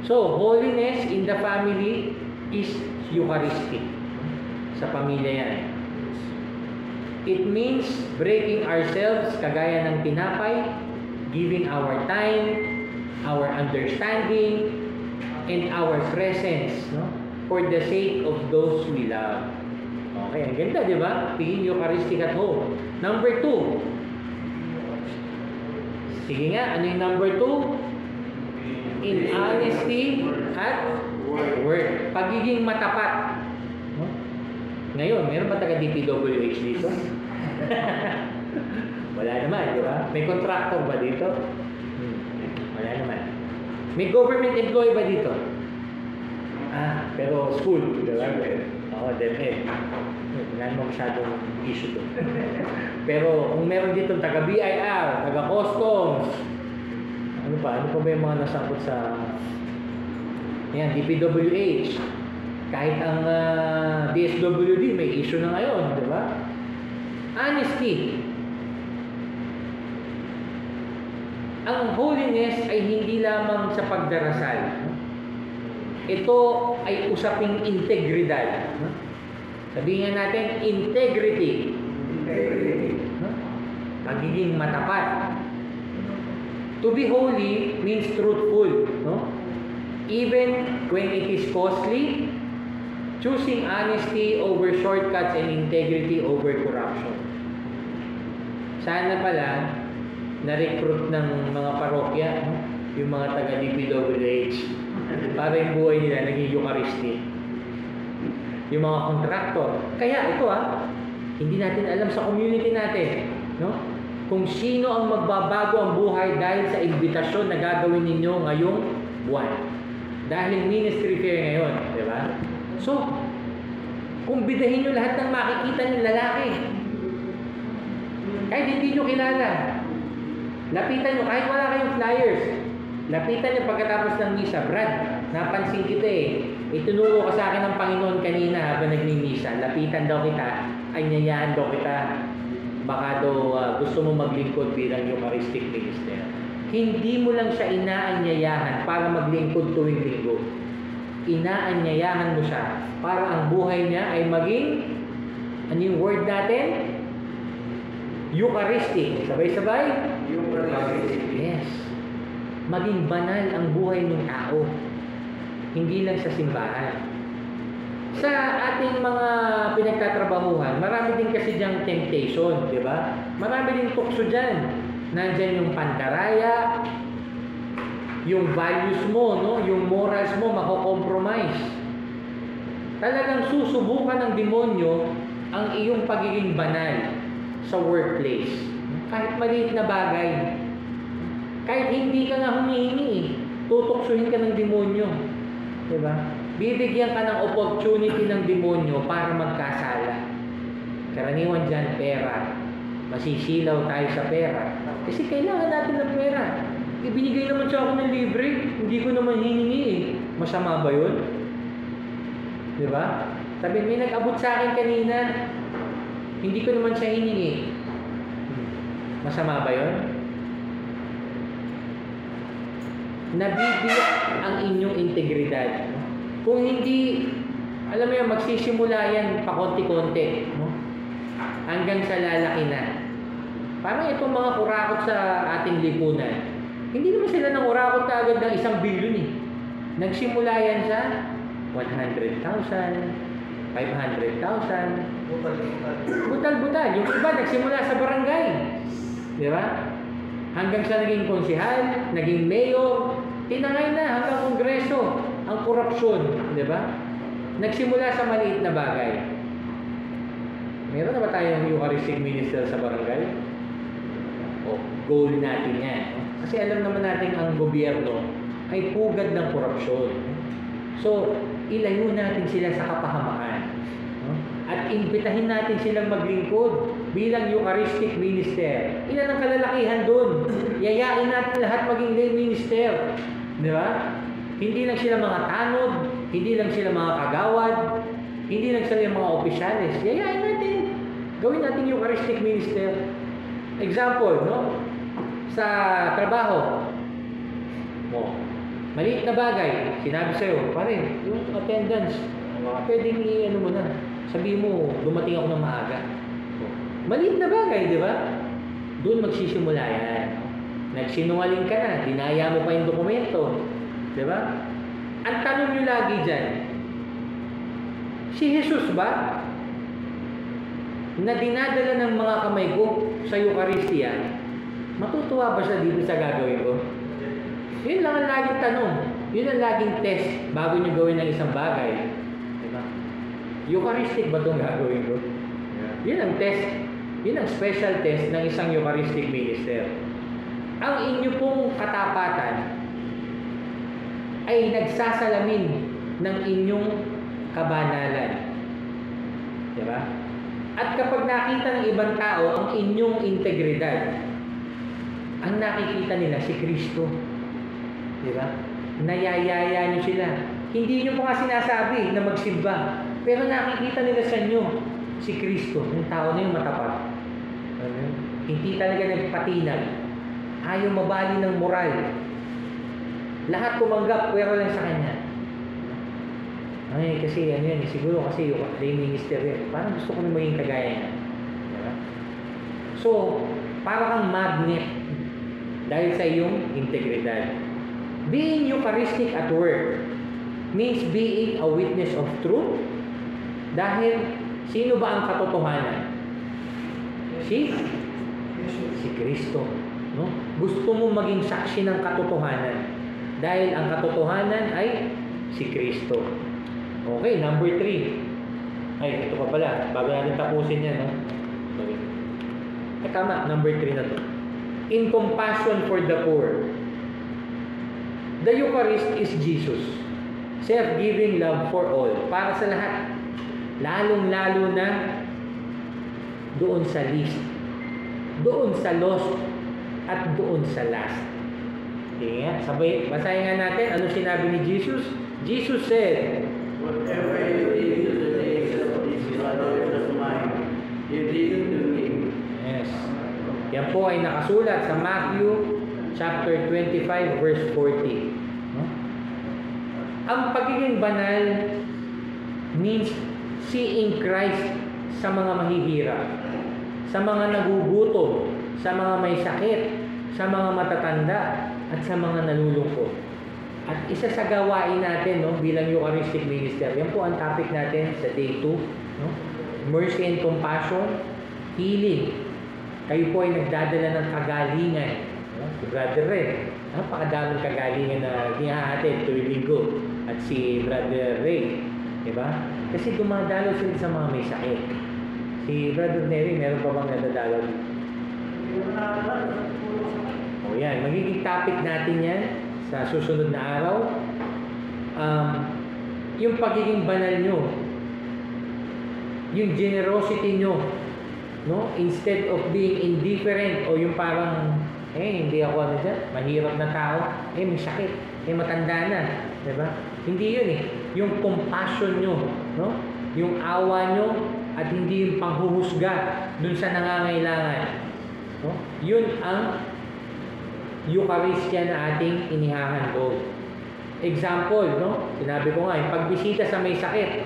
So, holiness in the family is Eucharistic. Sa pamilya yan. It means breaking ourselves kagaya ng tinapay, giving our time, our understanding, and our presence, no? For the sake of those we love. Okay, ang ganda, di ba? Being Eucharistic at home. Number 2. Sige nga, ano yung number 2? In honesty at work. Pagiging matapat. No? Ngayon, meron ba taga DPWH dito? Wala naman, di ba? May contractor ba dito? Wala naman. May government employee ba dito? Pero school, di ba? Oo, DepEd. Wala naman masyadong issue to. Pero kung meron dito taga-BIR, taga-customs, ano pa ba yung mga nasangkot sa DPWH, kahit ang DSWD may issue na ngayon, di ba? Honesty. Ang holiness ay hindi lamang sa pagdarasal. Ito ay usaping integridad. Sabihin nga natin, integrity. Pagiging matapat. To be holy means truthful. No? Even when it is costly, choosing honesty over shortcuts and integrity over corruption. Sana pala, na-recruit ng mga parokya, no? Yung mga taga-DPWH, para yung buhay nila naging Eucharistic. Yung mga contractor. Kaya ito hindi natin alam sa community natin, no? Kung sino ang magbabago ang buhay dahil sa invitasyon na gagawin ninyo ngayong buwan. Dahil ministry fair ngayon, di ba? So, kung bidahin nyo lahat ng makikita ng lalaki, kahit hindi nyo kilala, lapitan nyo, kahit wala kayong flyers, lapitan nyo pagkatapos ng misa. Brad, napansin kita itinuro ka sa akin ng Panginoon kanina habang nagmimisa. Lapitan daw kita, anyayaan daw kita. Baka daw gusto mo maglingkod bilang Eucharistic minister. Hindi mo lang siya inaanyayahan para maglingkod tuwing linggo. Inaanyayahan mo siya para ang buhay niya ay maging, ano yung word natin? Eucharistic. Sabay-sabay? Eucharistic. Yes. Maging banal ang buhay ng tao. Hindi lang sa simbahan. Sa ating mga pinagtatrabahuhan, marami din kasi diyang temptation, di ba? Marami din tukso dyan. Nandyan yung pandaraya, yung values mo, no? Yung morals mo, mako-compromise. Talagang susubukan ng demonyo ang iyong pagiging banal sa workplace. Kahit maliit na bagay. Kahit hindi ka nga humihingi, tutuksuhin ka ng demonyo. Diba? Bibigyan ka ng opportunity ng demonyo para magkasala. Karaniwan dyan, pera. Masisilaw tayo sa pera. Kasi kailangan natin ng pera. Ibinigay naman siya ako ng libre. Hindi ko naman hiningi. Masama ba yun? Diba? Sabi, may nag-abot sa akin kanina. Hindi ko naman siya hiningi. Masama ba yun? Nabibiyak ang inyong integridad. Kung hindi, alam mo yan, magsisimula yan pakonti-konti. No? Hanggang sa lalaki na. Parang itong mga kurakot sa ating lipunan. Hindi naman sila nang kurakot ka agad ng 1 bilyon Nagsimula yan sa 100,000, 500,000. Butal-butal. Yung iba nagsimula sa barangay. Di ba? Hanggang sa naging konsihal, naging mayor, tinangay na hanggang kongreso ang korupsyon, di ba? Nagsimula sa maliit na bagay. Meron na ba tayong Eucharistic minister sa barangay? Goal natin yan. Kasi alam naman natin ang gobyerno ay pugad ng korupsyon. So, ilayo natin sila sa kapahamakan. At imbitahin natin silang maglingkod bilang Eucharistic minister. Ilan ang kalalakihan doon? Yayain natin lahat maging lay minister. Di ba? Hindi lang sila mga tanod, hindi lang sila mga kagawad, hindi lang sila mga opisyalis. Yayain natin. Gawin natin Eucharistic minister. Example, no? Sa trabaho. Maliit na bagay, sinabi sa'yo, pare, yung attendance, pwedeng i-ano mo na. Sabi mo, dumating ako ng maaga. Maliit na bagay, di ba? Doon magsisimula yan. Nagsinungaling ka na, dinaya mo pa yung dokumento. Di ba? Ang tanong nyo lagi dyan, si Jesus ba na dinadala ng mga kamay ko sa Eucharistia, matutuwa ba siya dito sa gagawin ko? Yun lang ang laging tanong. Yun ang laging test bago nyo gawin ng isang bagay. Diba? Eucharistic ba itong gagawin ko? Yun ang test. Yun ang special test ng isang Eucharistic minister. Ang inyo pong katapatan ay nagsasalamin ng inyong kabanalan. Diba? At kapag nakita ng ibang tao ang inyong integridad, ang nakikita nila si Kristo. Diba? Nayayaya nyo sila. Hindi nyo pa nga sinasabi na magsimba, pero nakikita nila sa inyo si Kristo. Yung tao na yung matapat. Hindi talaga nagpatinag. Ayaw mabali ng moral. Lahat tumanggap, pero lang sa kanya. Ay, kasi ano yan, siguro kasi yung lay minister yan. Parang gusto ko na maging kagaya niya. Diba? So, parang kang magnet dahil sa iyong integridad. Being Eucharistic at work means being a witness of truth. Dahil, sino ba ang katotohanan? Si Kristo. No? Gusto mo maging saksi ng katotohanan. Dahil ang katotohanan ay si Kristo. Okay, number 3. Ay, ito pa pala. Bago natin tapusin yan, no? Sorry. Ay, tama. Number 3 na to. In compassion for the poor. The Eucharist is Jesus. Self-giving love for all. Para sa lahat. Lalong-lalo na doon sa least. Doon sa lost. At doon sa last. Okay, sabay, basahin nga natin. Ano sinabi ni Jesus? Jesus said, Whatever you did to the days of these brothers of mine, you did to me. Yes. Yan po ay nakasulat sa Matthew chapter 25 verse 40. No? Ang pagiging banal means seeing Christ sa mga mahihirap, sa mga nagugutom, sa mga may sakit, sa mga matatanda, at sa mga nalulungkot. At isa sa gawain natin, no, bilang Eucharistic Minister, yan po ang topic natin sa day 2. No? Mercy and compassion, healing. Kayo po ay nagdadala ng kagalingan. No? Si Brother Ray, napakadaming kagalingan na hinahatid tuwing linggo. At si Brother Ray, diba? Kasi dumadalo sila sa mga may sakit. Si Brother Nery, meron pa bang nadadalaw? O yan, magiging topic natin yan sa susunod na araw. Yung pagiging banal nyo, yung generosity nyo, no? Instead of being indifferent o yung parang, hindi ako ano dyan, mahirap na tao, may sakit, matanda na, diba? Hindi yun yung compassion nyo, no? Yung awa nyo, at hindi yung panghuhusga dun sa nangangailangan. No? Yun ang Eucharistia na ating inihahandog. Example, no? Sinabi ko nga, yung pagbisita sa may sakit,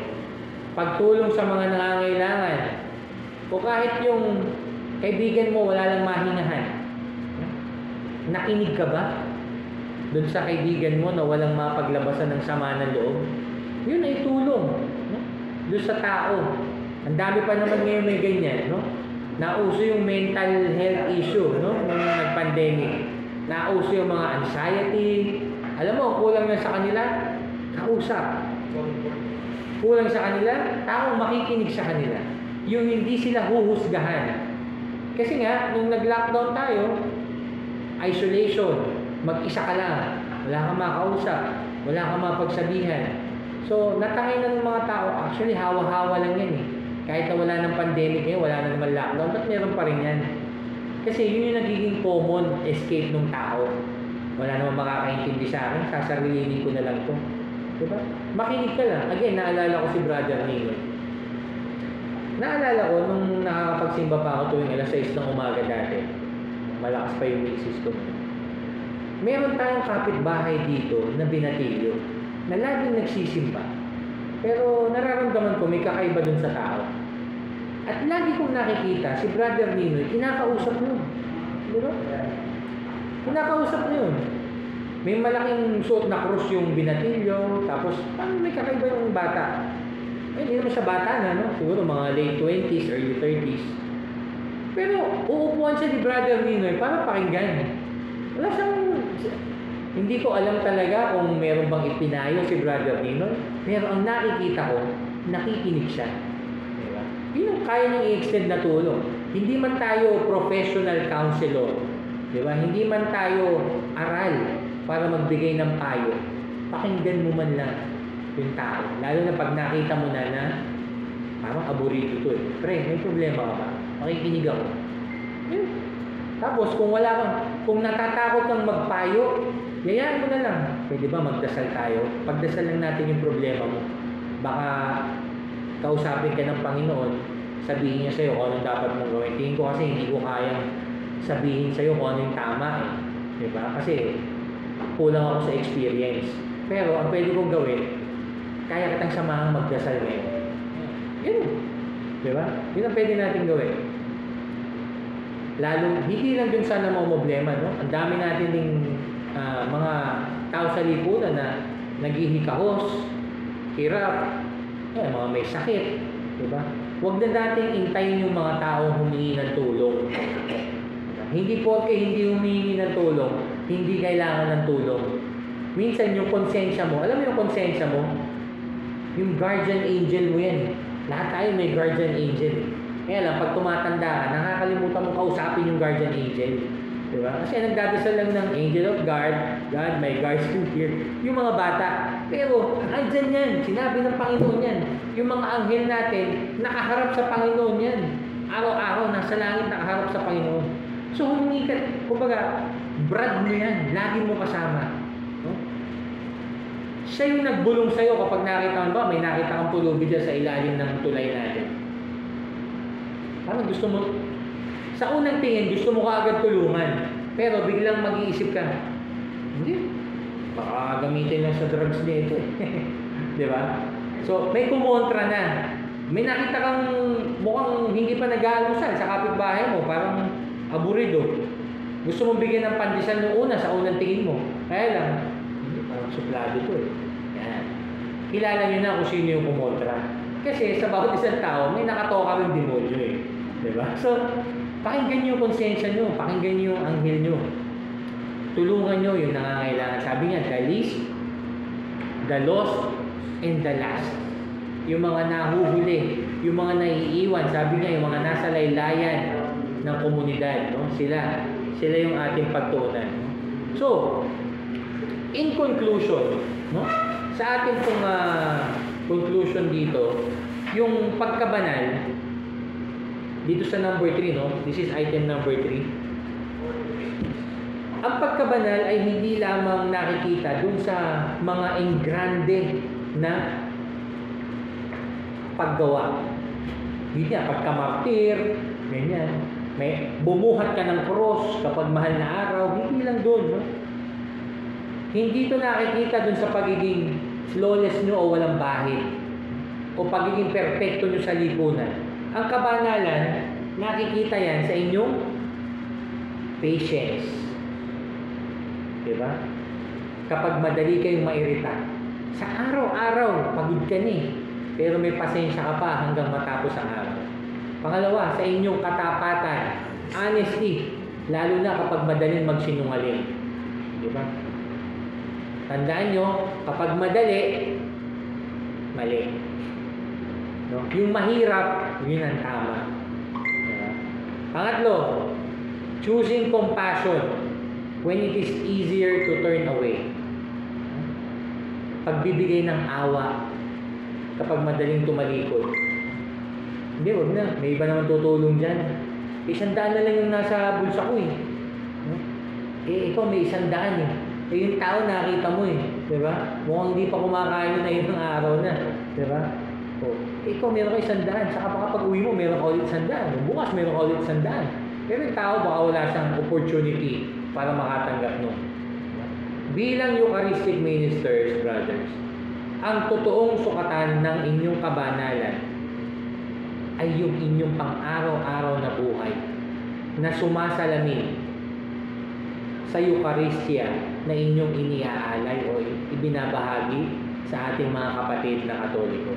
pagtulong sa mga nangangailangan, o kahit yung kaibigan mo wala lang mahingahan, nakinig ka ba dun sa kaibigan mo na walang mapaglabasan ng sama ng loob? Yun ay tulong, no? Dun sa tao. Ang dami pa naman ngayon may ganyan, no? Nauso yung mental health issue, no? Nung nag-pandemic. Nauso yung mga anxiety. Alam mo, kulang na sa kanila, kausap. Kulang sa kanila, taong makikinig sa kanila. Yung hindi sila huhusgahan. Kasi nga, nung nag-lockdown tayo, isolation, mag-isa ka lang, wala kang makausap, wala kang mapagsabihan. So, natangay na ng mga tao, actually, hawa-hawa lang yan Kahit na wala ng pandemic ngayon, wala na naman lockdown, ba't meron pa rin yan? Kasi yun yung nagiging common escape ng tao. Wala naman makakaintindi sa akin, sasarilinin ko na lang to. Diba? Makinig ka lang. Again, naalala ko si Brother Nino. Naalala ko nung nakakapagsimba pa ako tuwing alas 6 ng umaga dati. Malakas pa yung misis ko. Meron tayong kapitbahay dito na binatilyo na laging nagsisimba. Pero nararamdaman ko may kakaiba dun sa tao. At lagi kong nakikita si Brother Ninoy, kinakausap mo. Diba? Kinakausap mo yun. May malaking suot na krus yung binatilyo, tapos parang may kakaiba yung bata. Ay, hindi naman siya bata na, no? Siguro mga late 20s, early 30s. Pero uupuan siya ni Brother Ninoy para pakinggan. Wala siyang... Hindi ko alam talaga kung meron bang ipinayo si Brother Ninoy. Pero ang nakikita ko, nakikinig siya. Diba? Yun ang kaya niyang i-extend na tulong. Hindi man tayo professional counselor. Diba? Hindi man tayo aral para magbigay ng payo. Pakinggan mo man lang yung tao. Lalo na pag nakita mo na parang aburito to eh. Pre, may problema ka ba? Makikinig ako. Yun. Tapos kung natatakot kang magpayo, yayaan mo na lang. Pwede ba magdasal tayo? Pagdasal lang natin yung problema mo. Baka kausapin ka ng Panginoon, sabihin niya sa'yo kung anong dapat mong gawin. Tingin ko kasi hindi ko kayang sabihin sa'yo kung ano yung tama eh. Diba? Kasi kulang ako sa experience. Pero ang pwede kong gawin, kaya kitang samahang magdasal ngayon. Yun. Diba? Yun ang pwede natin gawin. Lalo, hindi lang dun sana mga problema, no? Ang dami natin ding mga tao sa lipunan na naghihikahos, hirap, mga may sakit, diba? Huwag na nating intayin yung mga taong humingi ng tulong. Hindi porke hindi humingi ng tulong, hindi kailangan ng tulong. Minsan yung konsensya mo, alam mo yung konsensya mo? Yung guardian angel mo yan. Lahat tayo may guardian angel. Kaya lang, pag tumatanda ka, nakakalimutan mong kausapin yung guardian angel. Diba? Kasi nagdadasal lang ng angel of guard, God, my guards to here. Yung mga bata. Pero, andyan yan. Sinabi ng Panginoon yan. Yung mga anghel natin, nakaharap sa Panginoon yan. Araw-araw, nasa langit, nakaharap sa Panginoon. So, humingi ka, kumbaga, brad mo yan. Lagi mo kasama. No? Siya yung nagbulong sa'yo kapag nakita mo ba, may nakita kang pulubi dyan sa ilalim ng tulay natin. Parang gusto mo, sa unang tingin, gusto mo kaagad tulungan. Pero biglang mag-iisip ka, hindi, baka gamitin lang sa drugs nito eh. Diba? So, may kumontra na. May nakita kang mukhang hindi pa nag-aalusan sa kapitbahay mo, parang aburido. Gusto mong bigyan ng pandesal noong una sa unang tingin mo. Kaya lang, hindi, parang suplado to eh. Yan. Kilala nyo na kung sino yung kumontra. Kasi sa bawat isang tao, may nakatoka rin demonyo eh. Diba? So, pakinggan nyo yung konsensya nyo, pakinggan nyo yung anghel nyo. Tulungan nyo yung nangangailangan. Sabi niya, the least, the lost, and the last. Yung mga nahuhuli, yung mga naiiwan, sabi niya, yung mga nasa laylayan ng komunidad, no? Sila yung ating pagtuunan. So, in conclusion, no? Sa ating pong conclusion dito, yung pagkabanal, dito sa number 3, no? This is item number 3. Ang pagkabanal ay hindi lamang nakikita dun sa mga engrande na paggawa. Hindi niya, pagkamartir, ganyan. May bumuhat ka ng cross kapag mahal na araw, hindi lang dun, no? Hindi ito nakikita dun sa pagiging flawless nyo o walang bahid o pagiging perfecto nyo sa lipunan. Ang kabanalan, nakikita yan sa inyong patience. Diba? Kapag madali kayong mairita. Sa araw-araw, pagod ka ni. Pero may pasensya ka pa hanggang matapos ang araw. Pangalawa, sa inyong katapatan, honesty. Lalo na kapag madaling magsinungaling. Diba? Tandaan nyo, kapag madali, mali. No? Yung mahirap, yun ang tama. Diba? Pangatlo, choosing compassion when it is easier to turn away. Pagbibigay ng awa kapag madaling tumalikod. Hindi, wag na. May iba naman tutulong dyan. 100 na lang yung nasa bulsa ko eh. No? Ikaw may 100 eh. Yung tao nakita mo eh. Diba? Mukhang hindi pa kumakain na yun ng araw na. Diba? O, ikaw meron ka 100, saka baka pag uwi mo meron ka ulit 100, bukas meron ka ulit 100. Pero yung tao baka wala siyang opportunity para makatanggap nun. Bilang Eucharistic ministers, brothers, ang totoong sukatan ng inyong kabanalan ay yung inyong pang-araw-araw na buhay na sumasalamin sa Eucharistia na inyong iniaalay o ibinabahagi sa ating mga kapatid na Katoliko.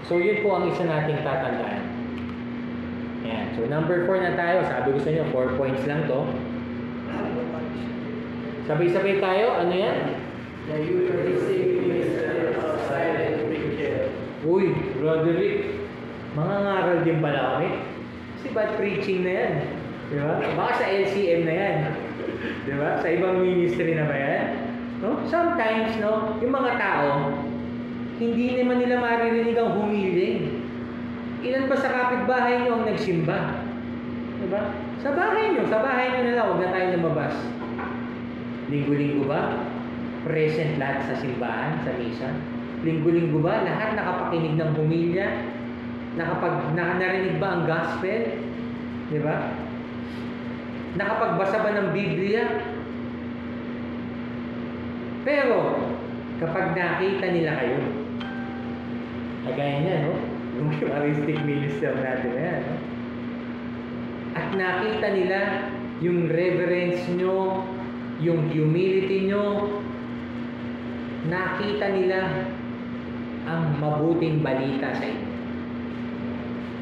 So yun po ang isa nating tatandaan. Ayan. So number 4 na tayo. Sabi ko sa inyo, 4 points lang to. Sabay-sabay tayo. Ano yan? The Eucharistic minister of silent preacher. Uy, Roderick, mga ngaral din pala kami. Kasi bad preaching na yan. Di ba? Baka sa LCM na yan. Di ba? Sa ibang ministry na ba yan? No? Sometimes, no, yung mga tao, hindi naman nila maririnig ang humiling. Ilan ba sa kapitbahay nyo ang nagsimba? Di ba? Sa bahay nyo na lang, huwag na tayo lumabas. Linggo-linggo ba? Present lahat sa simbahan, sa misa? Linggo-linggo ba? Lahat nakapakinig ng humilya? Narinig ba ang gospel? Di ba? Nakapagbasa ba ng Biblia? Pero, kapag nakita nila kayo, kagaya niya, no? Yung Eucharistic minister natin na yan, no? At nakita nila yung reverence nyo, yung humility nyo, nakita nila ang mabuting balita sa inyo.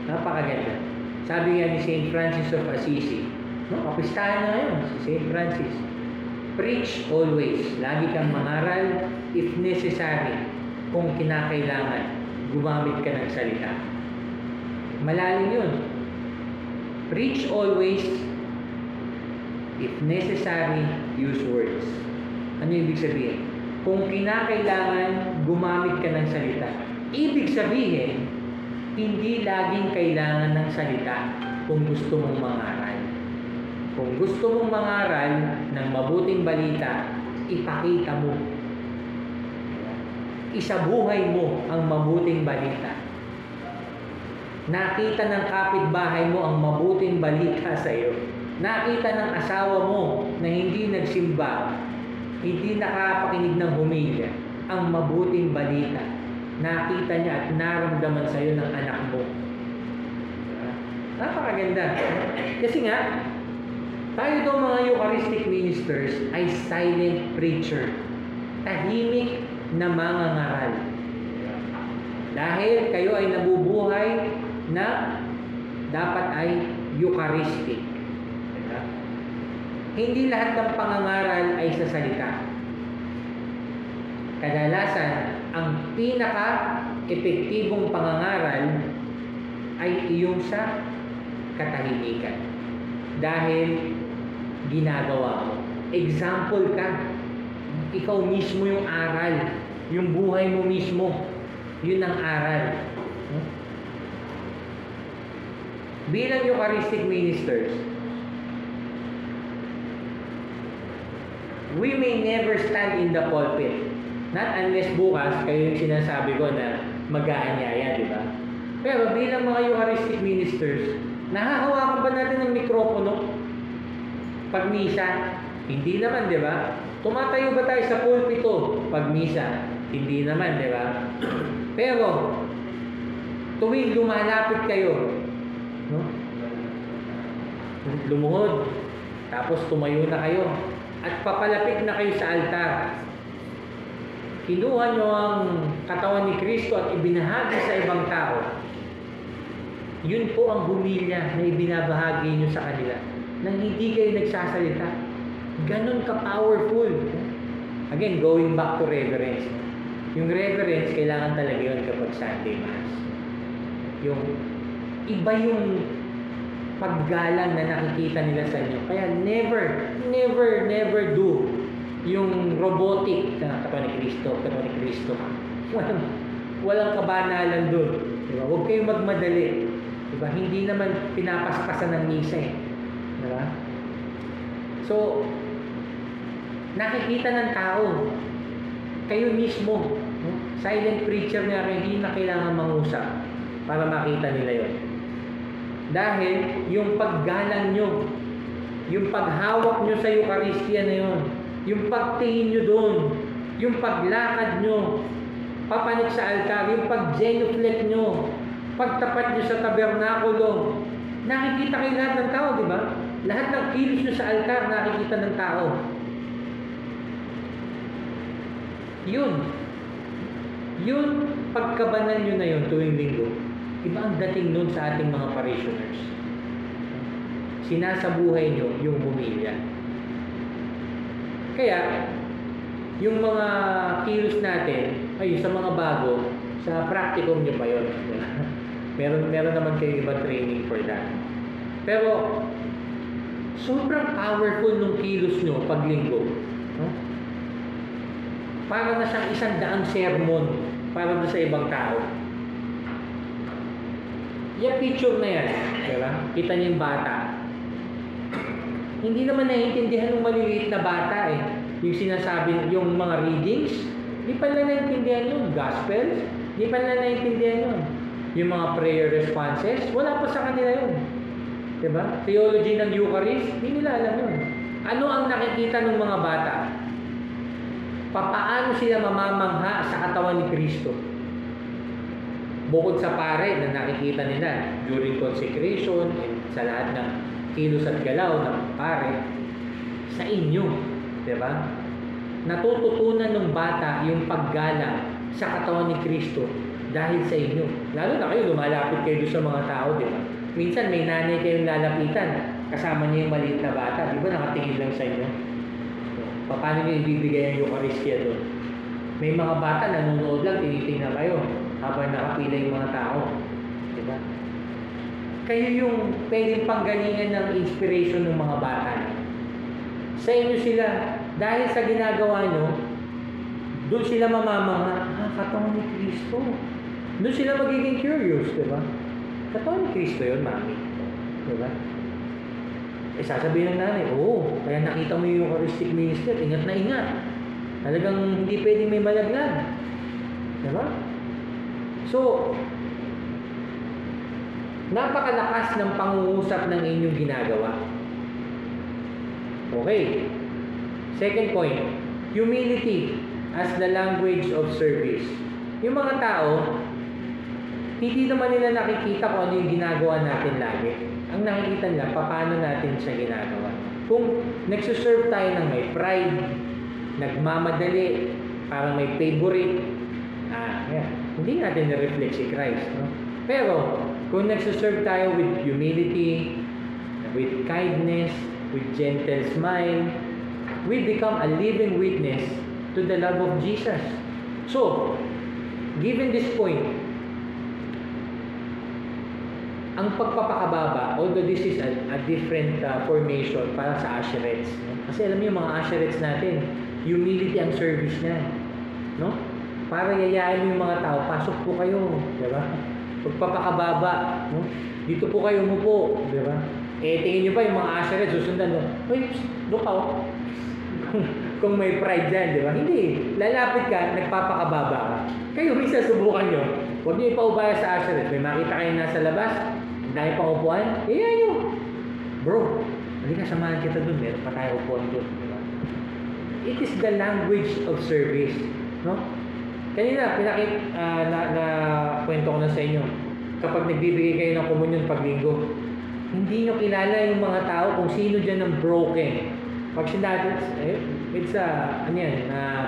Napakaganda. Sabi nga ni St. Francis of Assisi, no? Kapistahan na ngayon, si St. Francis. Preach always. Lagi kang mangaral, if necessary, kung kinakailangan, gumamit ka ng salita. Malalim yun. Preach always, if necessary, use words. Ano ibig sabihin? Kung kinakailangan, gumamit ka ng salita. Ibig sabihin, hindi laging kailangan ng salita kung gusto mong mangaral. Kung gusto mong mangaral ng mabuting balita, ipakita mo. Isabuhay mo ang mabuting balita. Nakita ng kapitbahay mo ang mabuting balita sa iyo. Nakita ng asawa mo na hindi nagsimba, hindi nakapakinig ng humilya, ang mabuting balita. Nakita niya at naramdaman sa iyo ng anak mo. Napakaganda. Kasi nga, tayo daw mga Eucharistic ministers ay silent preacher. Tahimik na mangangaral. Dahil kayo ay nabubuhay na dapat ay Eucharistic. Hindi lahat ng pangangaral ay sa salita. Kadalasan, ang pinaka-epektibong pangangaral ay iyong sa katahimikan. Dahil ginagawa mo. Example ka. Ikaw mismo yung aral. Yung buhay mo mismo. Yun ang aral. Bilang Eucharistic ministers, we may never stand in the pulpit. Not unless bukas, kayo yung sinasabi ko na mag-aanyaya, di ba? Pero bilang mga Eucharistic ministers, nahahawakan ba natin ng mikropono? Pag misa? Hindi naman, di ba? Tumatayo ba tayo sa pulpito pag misa? Hindi naman, di ba? Pero, tuwing lumalapit kayo, no? Lumuhod, tapos tumayo na kayo, at papalapit na kayo sa altar. Kinuha nyo ang katawan ni Kristo at ibinahagi sa ibang tao. Yun po ang humilya na ibinabahagi nyo sa kanila. Nang hindi kayo nagsasalita. Ganon ka-powerful. Again, going back to reverence. Yung reverence, kailangan talaga yun kapag Sunday Mass. Yung iba yung paggalang na nakikita nila sa inyo. Kaya never do yung robotic na katawan ni Kristo. Walang kabanalan dun. Diba? Huwag kayong magmadali. Diba? Hindi naman pinapaspasan ng misa eh. Diba? So, nakikita ng tao, kayo mismo, no? Silent preacher nga, hindi na kailangan mangusap para makita nila yon. Dahil yung paggalang nyo, yung paghawak nyo sa Eucharistia na yon, yung pagtingin nyo doon, yung paglakad nyo, papanik sa altar, yung pag-genuflect nyo, pagtapat nyo sa tabernakulo, nakikita nakikita kayo lahat ng tao, di ba? Lahat ng kilos nyo sa altar, nakikita ng tao. Yun, pagkabanal nyo na yun tuwing linggo, iba ang dating nun sa ating mga parishioners. Sinasabuhay nyo yung humilya. Kaya, yung mga kilos natin, ay sa mga bago, sa practicum nyo pa yun. meron naman kayo ibang training for that. Pero, sobrang powerful nung kilos nyo pag linggo. No? Para na siyang 100 sermon para sa ibang tao. Yung picture na yan, diba? Kita niyo yung bata. Hindi naman naiintindihan ng maliliit na bata eh. Yung sinasabi, yung mga readings, hindi pa nila naiintindihan yun. Gospels, hindi pa nila naiintindihan yun. Yung mga prayer responses, wala pa sa kanila yun. Diba? Theology ng Eucharist, hindi nila alam yun. Ano ang nakikita ng mga bata? Papaano sila mamamangha sa katawan ni Kristo? Bukod sa pare na nakikita nila during consecration and sa lahat ng kilos at galaw ng pare, sa inyo, diba? Natututunan ng bata yung paggalang sa katawan ni Kristo dahil sa inyo. Lalo na kayo, lumalapit kayo sa mga tao, diba? Minsan may nanay kayong lalapitan, kasama niya yung maliit na bata, di ba nakatingin lang sa inyo? Paano niyo ibibigay ang Eucharistia doon? May mga bata nanonood lang, tinitingnan kayo habang nakapila yung mga tao. Di ba? Kayo yung pwedeng panggalingan ng inspiration ng mga bata. Sa inyo sila, dahil sa ginagawa nyo, doon sila mamamangha, katawan ni Kristo. Doon sila magiging curious, di ba? Katawan ni Kristo yun, mami. Di ba? Eh, sasabihin ng nanay, oo, kaya nakita mo yung Eucharistic minister, ingat na ingat. Talagang hindi pwedeng may malaglag. Diba? So, napakalakas ng pangungusap ng inyong ginagawa. Okay. Second point, humility as the language of service. Yung mga tao, hindi naman nila nakikita kung ano yung ginagawa natin lagi. Ang nakikita nila, paano natin siya ginagawa. Kung nagsuserve tayo ng may pride, nagmamadali, parang may favorite, hindi natin na-reflect si Christ. No? Pero, kung nagsuserve tayo with humility, with kindness, with gentle smile, we become a living witness to the love of Jesus. So, given this point, ang pagpapakababa, although this is a different formation para sa usherettes. No? Kasi alam niyo mga usherettes natin, humility ang service niya. No? Para yayain mo yung mga tao, pasok po kayo. Diba? Pagpapakababa. No? Dito po kayo umupo. Diba? Eh, tingin niyo ba yung mga usherettes, susundan mo, uy, look out. Kung may pride dyan, di ba? Hindi. Lalapit ka, nagpapakababa ka. Kayo, minsan subukan nyo. Huwag nyo ipaubaya sa usherettes. May makita kayo nasa labas, dahil pang upuan, nyo. Bro, halika samahan kita dun. Meron pa tayo upuan dun. Diba? It is the language of service. No? Kanina, kwento ko na sa inyo. Kapag nagbibigay kayo ng komunyon pag linggo, hindi nyo kilala yung mga tao kung sino dyan ang broken. Pag sinabi, it's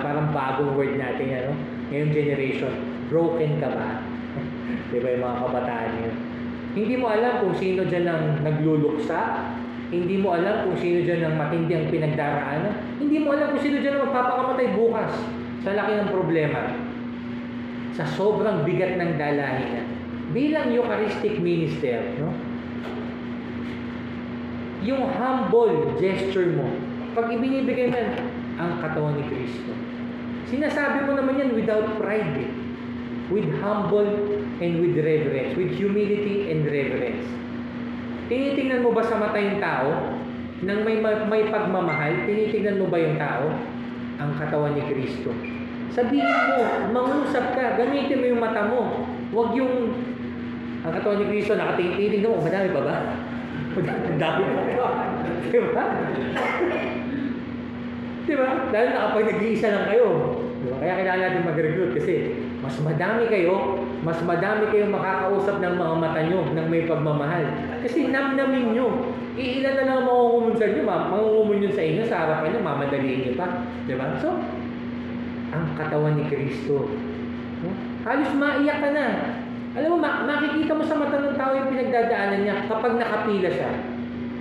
parang bagong word natin, ano? Ngayong generation, broken ka ba? Diba yung mga kabataan yun? Hindi mo alam kung sino dyan ang nagluluksa. Hindi mo alam kung sino dyan ang matindi ang pinagdaraanan. Hindi mo alam kung sino dyan ang magpapakamatay bukas. Sa laki ng problema. Sa sobrang bigat ng dalahinan. Bilang Eucharistic minister, no? Yung humble gesture mo, pag ibinibigay mo ang katawan ni Kristo, sinasabi mo naman yan without pride, eh. With humble and with reverence, with humility and reverence. Tinitingnan mo ba sa mata yung tao nang may pagmamahal? Tinitingnan mo ba yung tao? Ang katawan ni Kristo. Sabihin mo, mangusap ka, gamitin mo yung mata mo. Huwag yung ang katawan ni Kristo, nakatingin mo, madami pa ba? Madami pa ba? Diba? Diba? Dahil na kapag nag-iisa lang kayo. Diba? Kaya kailangan natin mag-recruit kasi mas madami kayo, mas madami kayong makakausap ng mga mata nyo ng may pagmamahal. Kasi namnamin nyo. Ilan na lang mangungumon sa inyo, mangungumon yun sa inyo, sa harapan nyo, mamadaliin nyo pa. Diba? So, ang katawan ni Kristo. No? Halos maiyak ka na. Alam mo, makikita mo sa mata ng tao yung pinagdadaanan niya kapag nakapila siya.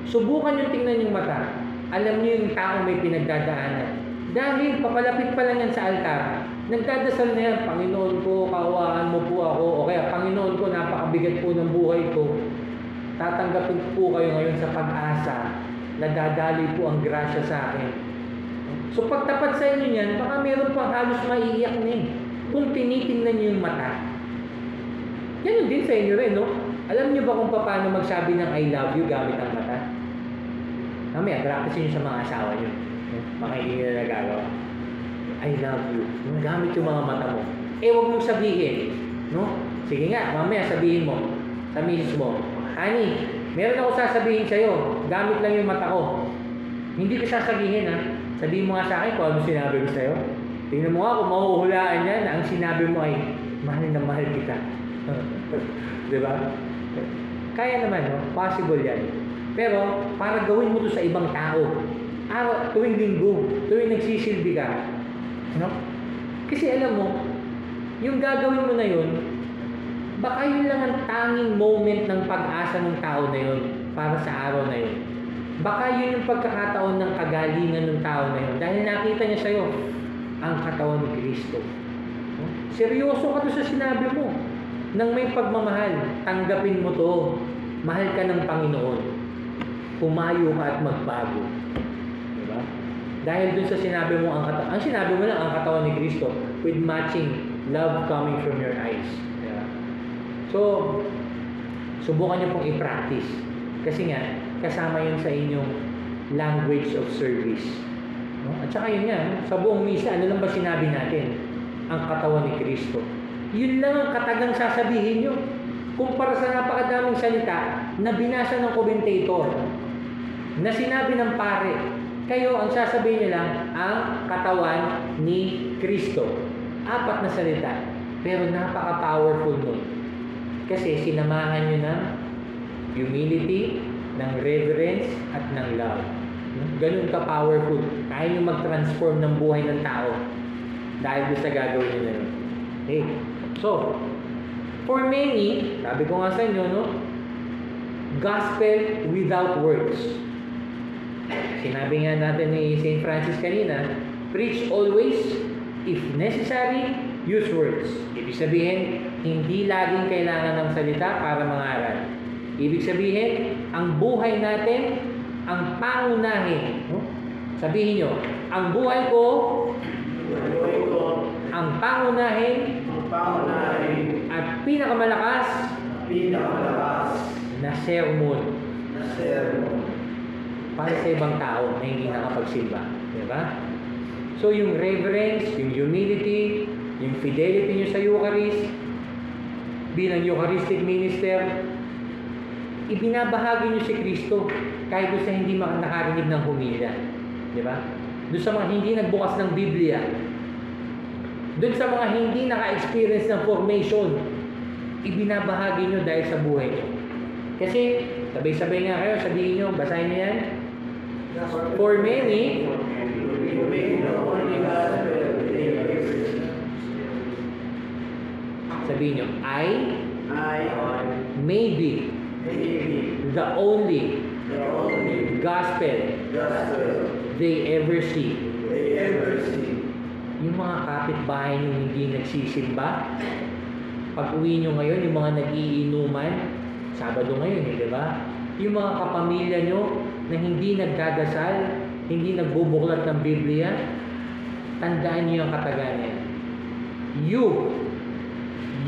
Subukan yung tingnan yung mata. Alam niyo yung tao may pinagdadaanan. Dahil papalapit pa lang yan sa altar, nagdadasal na yan, Panginoon ko, kaawaan mo po ako, o kaya Panginoon ko, napakabigat po ng buhay ko. Tatanggapin po kayo ngayon sa pag-asa na dadali po ang grasya sa akin. So pagtapat sa inyo yan, baka meron pang halos maiiyak na kung tinitingnan niyo yung mata. Yan din sa inyo rin, no? Alam niyo ba kung paano magsabi ng I love you gamit ang mata? Mamaya, practice niyo sa mga asawa niyo. Baka hindi nila nagagawa. I love you. Gamit yung mga mata mo. Huwag mong sabihin. No? Sige nga, mamaya sabihin mo sa misis mo, Honey, meron ako sasabihin sa'yo. Gamit lang yung mata ko. Hindi ko sasabihin, ha? Sabihin mo nga sa akin kung ano sinabi ko sa'yo. Tingnan mo nga kung mahuhulaan yan na ang sinabi mo ay, mahal na mahal kita. Diba? Kaya naman, no? Possible yan. Pero, para gawin mo to sa ibang tao, tuwing linggo, tuwing nagsisilbi ka, no? Kasi alam mo, yung gagawin mo na yun, baka yun lang ang tanging moment ng pag-asa ng tao na yun para sa araw na yun. Baka yun yung pagkakataon ng kagalingan ng tao na yun. Dahil nakita niya sa'yo, ang katawan ni Kristo. No? Seryoso ka to sa sinabi mo. Nang may pagmamahal, tanggapin mo to. Mahal ka ng Panginoon. Pumayo ka at magbago. Diba? Dahil dun sa sinabi mo, ang sinabi mo lang, ang katawan ni Kristo with matching love coming from your eyes. Diba? So, subukan niyo pong i-practice. Kasi nga, kasama yun sa inyong language of service. No? At saka yun nga, sa buong misa, ano lang ba sinabi natin? Ang katawan ni Kristo. Yun lang ang katagang sasabihin nyo. Kumpara sa napakadaming salita na binasa ng commentator, na sinabi ng pare, kayo ang sasabihin nyo lang, ang katawan ni Kristo. 4 na salita. Pero napaka-powerful nun. Kasi sinamahan nyo ng humility, ng reverence, at ng love. Ganun ka-powerful. Kaya nyo mag-transform ng buhay ng tao dahil doon sa gagawin nyo na yun. Okay. So, for many, sabi ko nga sa inyo, no? Gospel without works. Sinabi nga natin ni St. Francis kanina, preach always, if necessary, use words. Ibig sabihin, hindi laging kailangan ng salita para mangaral. Ibig sabihin, ang buhay natin, ang pangunahin. No? Sabihin nyo, ang buhay ko, ang pangunahin, at pinakamalakas, na sermon. Para sa ibang tao na hindi nakapagsimba. Diba? So, yung reverence, yung humility, yung fidelity nyo sa Eucharist, bilang Eucharistic minister, ibinabahagi nyo si Kristo kahit doon sa hindi nakarinig ng humilya. Diba? Doon sa mga hindi nagbukas ng Biblia, doon sa mga hindi naka-experience ng formation, ibinabahagi nyo dahil sa buhay nyo. Kasi, sabay-sabay nga kayo, sabihin nyo, basahin nyo yan. For many, sabihin nyo, I may be the only gospel they ever see. Yung mga kapitbahay nyo hindi nagsisimba, pag uwi nyo ngayon, yung mga nag-iinuman, Sabado ngayon, di ba? Yung mga kapamilya nyo na hindi nagdadasal, hindi nagbubuklat ng Biblia, tandaan nyo yung kataganyan.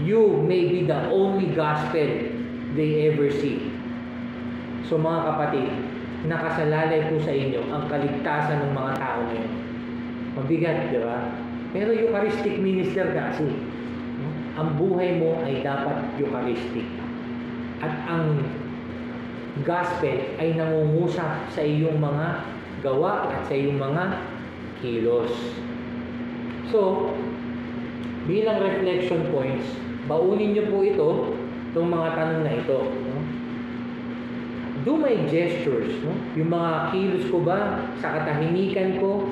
You may be the only gospel they ever see. So mga kapatid, nakasalalay po sa inyo ang kaligtasan ng mga tao ngayon. Mabigat, di ba? Pero Eucharistic minister kasi, ang buhay mo ay dapat Eucharistic. At ang gospel ay nangungusap sa iyong mga gawa at sa iyong mga kilos. So, bilang reflection points, baunin niyo po itong mga tanong na ito. No? Do my gestures, no? Yung mga kilos ko ba sa katahimikan ko,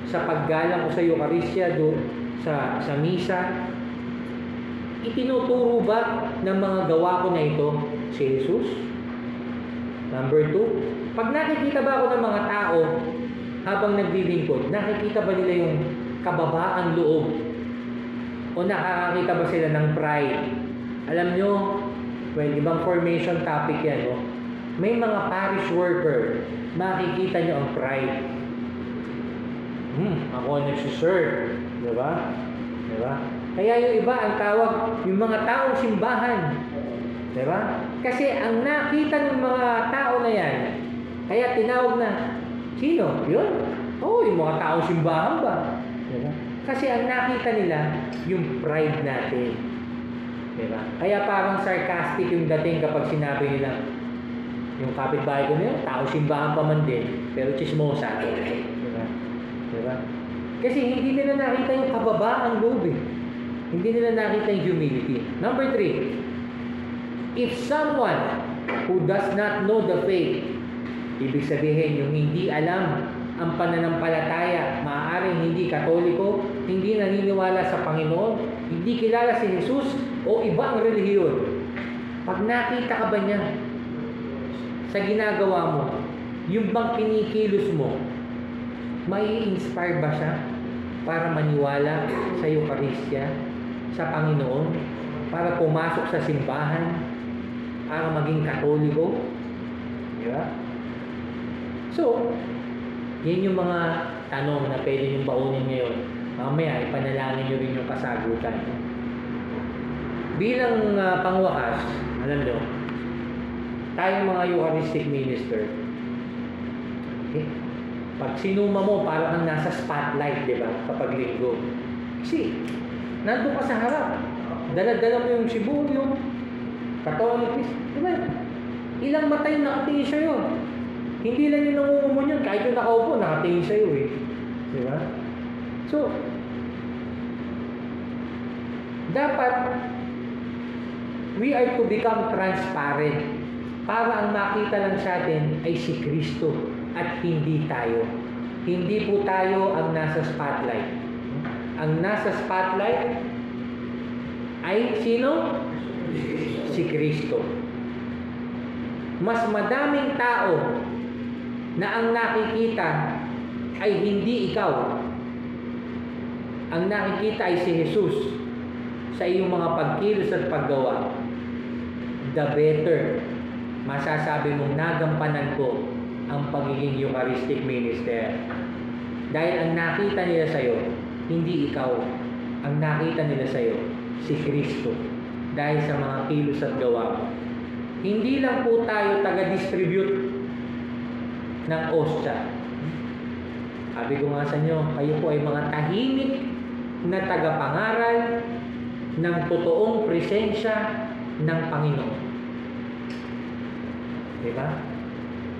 sa paggalang ko sa Eucharistia, sa misa, itinuturo ba ng mga gawa ko na ito si Jesus? Number 2, pag nakikita ba ako ng mga tao habang naglilingkod, nakikita ba nila yung kababaang loob? O nakakakita ba sila ng pride? Alam nyo, well, ibang formation topic yan, no? May mga parish worker, makikita nyo ang pride. Ako ang nagsiserve. Diba? Diba? Kaya yung iba, ang tawag, yung mga taong simbahan. Diba? Kasi ang nakita ng mga tao na yan, kaya tinawag na, sino? Yun? Oo, yung mga taong simbahan ba? Diba? Kasi ang nakita nila, yung pride natin. Diba? Kaya parang sarcastic yung dating kapag sinabi nila, yung kapitbahay ko na yun, tao simbahan pa man din, pero chismosa. Diba? Diba? Kasi hindi nila nakita yung kababaang loob eh. Hindi nila nakita yung humility. Number 3, if someone who does not know the faith, ibig sabihin yung hindi alam ang pananampalataya, maaaring hindi Katoliko, hindi naniniwala sa Panginoon, hindi kilala si Jesus o ibang relihiyon. Pag nakita ka ba niya sa ginagawa mo, yung bang kinikilos mo, may inspire ba siya para maniwala sa Eucharistia, sa Panginoon, para pumasok sa simbahan, para maging Katoliko? Diba? So, yan yung mga tanong na pwede nyo baunin ngayon. Mamaya, ipanalangin nyo rin yung kasagutan. Bilang pangwakas, alam nyo, tayong mga Eucharistic minister, okay? Pag sinuma mo, parang kang nasa spotlight, di ba? Kapag linggo. Kasi, nandun ka sa harap. Dala-dala mo yung sibuyong, katawan ni Cristo. Di ba? Ilang mata yung nakatingin sa'yo. Hindi lang yung nangungumon yun. Kahit yung nakaupo, nakatingin sa'yo eh. Di ba? So, dapat, we are to become transparent. Para ang makita lang sa atin ay si Kristo at hindi tayo. Hindi po tayo ang nasa spotlight. Ang nasa spotlight ay sino? Si Kristo. Mas madaming tao na ang nakikita ay hindi ikaw. Ang nakikita ay si Jesus sa iyong mga pagkilos at paggawa. The better masasabi mong nagampanan ko ang pagiging Eucharistic minister. Dahil ang nakita nila sa'yo, hindi ikaw. Ang nakita nila sa'yo, si Kristo. Dahil sa mga kilos at gawa mo. Hindi lang po tayo taga-distribute ng ostya. Sabi ko nga sa inyo, kayo po ay mga tahimik na tagapangaral ng totoong presensya ng Panginoon. Diba?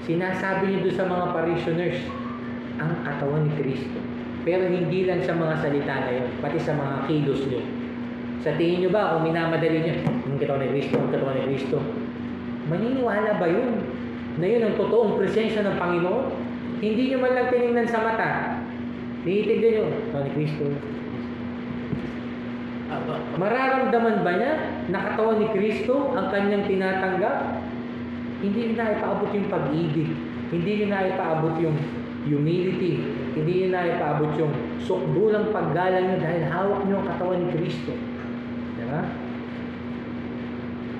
Sinasabi niyo doon sa mga parishioners, ang katawan ni Kristo. Pero hindi lang sa mga salita na yun, pati sa mga kilos niyo. Sa tingin niyo ba, kung minamadali niyo, ang katawan ni Kristo, ang katawan ni Kristo, maniniwala ba yun? Na yun ang totoong presensya ng Panginoon? Hindi niyo man lang tinignan sa mata. Tinitignan niyo, katawan ni Kristo. Mararamdaman ba niya na katawan ni Kristo ang kanyang tinatanggap? Hindi na ipaabot yung pag-ibig. Hindi na ipaabot yung humility. Hindi na ipaabot yung sukdulang paggalang nyo dahil hawak nyo ang katawan ni Kristo. Diba?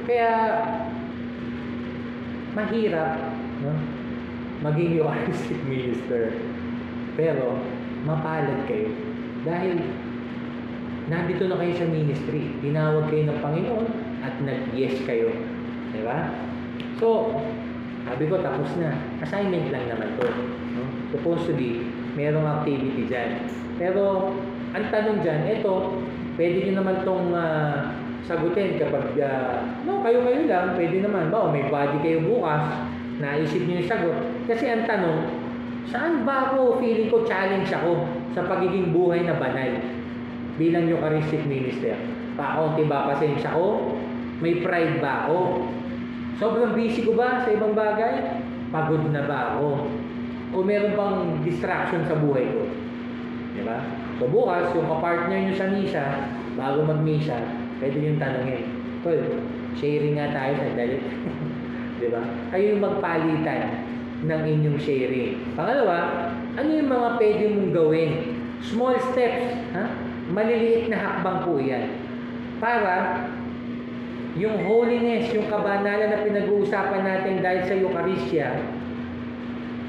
Kaya, mahirap, no? Maging Eucharistic minister. Pero, mapalad kayo. Dahil, nandito na kayo sa ministry. Tinawag kayo ng Panginoon at nag-yes kayo. Diba? So, sabi ko, tapos na. Assignment lang naman to. No? Supposed to be, merong activity dyan. Pero, ang tanong dyan, ito, pwede nyo naman itong sagutin kapag, kayo lang, pwede naman. May body kayo bukas, naisip nyo yung sagot. Kasi ang tanong, saan ba ako, feeling ko challenge ako sa pagiging buhay na banal bilang Eucharistic minister? Pakunti ba pasensya ko? May pride ba ako? Sobrang busy ko ba sa ibang bagay? Pagod na ba ako? O meron pang distraction sa buhay ko? Di ba? So bukas, yung kapartner nyo sa misa, bago mag-misa, pwede nyo tanongin, Tol, sharing nga tayo sandali. Di ba? Kayo yung magpalitan ng inyong sharing. Pangalawa, ano yung mga pwede mong gawin? Small steps, ha? Maliliit na hakbang po yan. Para yung holiness, yung kabanalan na pinag-uusapan natin dahil sa Eucharistia,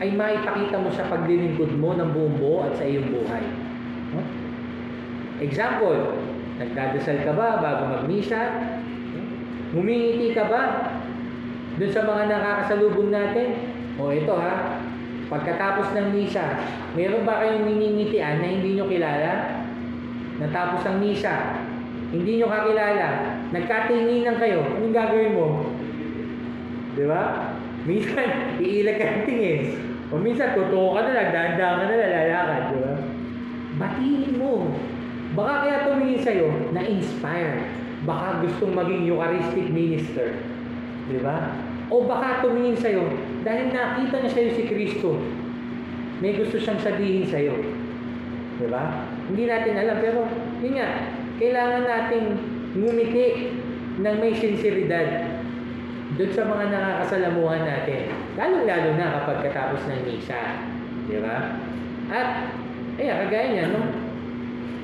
ay maipakita mo sa paglilingkod mo ng buong buo at sa iyong buhay. Huh? Example, nagdadasal ka ba bago magmisa? Ngumingiti ka ba dun sa mga nakakasalubong natin? O ito ha, pagkatapos ng misa, meron ba kayong niningitian na hindi nyo kilala? Natapos ang misa, hindi nyo kakilala, nagkatinginan kayo, anong gagawin mo? Di ba? Minsan, iilag ka ng tingin. O minsan, totoo ka na lang, dahan-dahan ka na lang, lalakad. Di ba? Batiin mo. Baka kaya tumingin sa'yo, na-inspire. Baka gustong maging Eucharistic minister. Di ba? O baka tumingin sa'yo, dahil nakita niya sa'yo si Kristo. May gusto siyang sabihin sa'yo. Di ba? Hindi natin alam, pero yun nga, kailangan nating ngumiti ng may sinseridad doon sa mga nakakasalamuhan natin. Lalo-lalo na kapag katapos ng misa. Di ba? At, kagaya niya, no?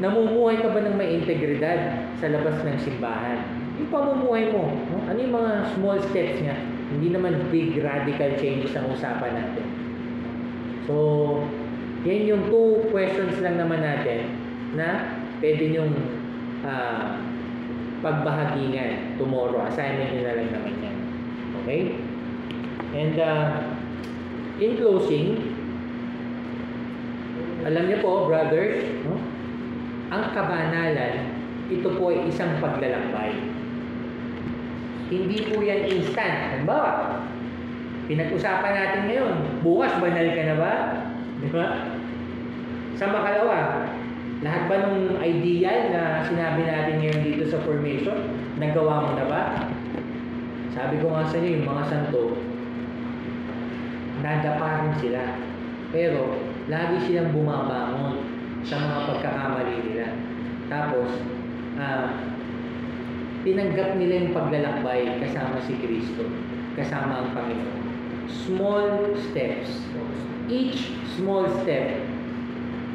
Namumuhay ka ba ng may integridad sa labas ng simbahan? Yung pamumuhay mo, no? Ano yung mga small steps niya? Hindi naman big radical changes ang usapan natin. So, yan yung 2 questions lang naman natin na pwede nyong pagbahagingan tomorrow. Assignment nyo na lang naman yan. Okay? And in closing, alam niyo po, brothers, no? Ang kabanalan, ito po ay isang paglalakbay. Hindi po yan instant. Halimbawa, pinag-usapan natin ngayon, bukas banal ka na ba? Di ba? Sa makalawa, lahat ba nung ideal na sinabi natin ngayon dito sa formation, nagawa mo na ba? Sabi ko nga sa inyo, yung mga santo, nadapa rin sila. Pero, lagi silang bumabangon sa mga pagkakamali nila. Tapos, tinanggap nila yung paglalakbay kasama si Kristo, kasama ang Panginoon. Small steps. Each small step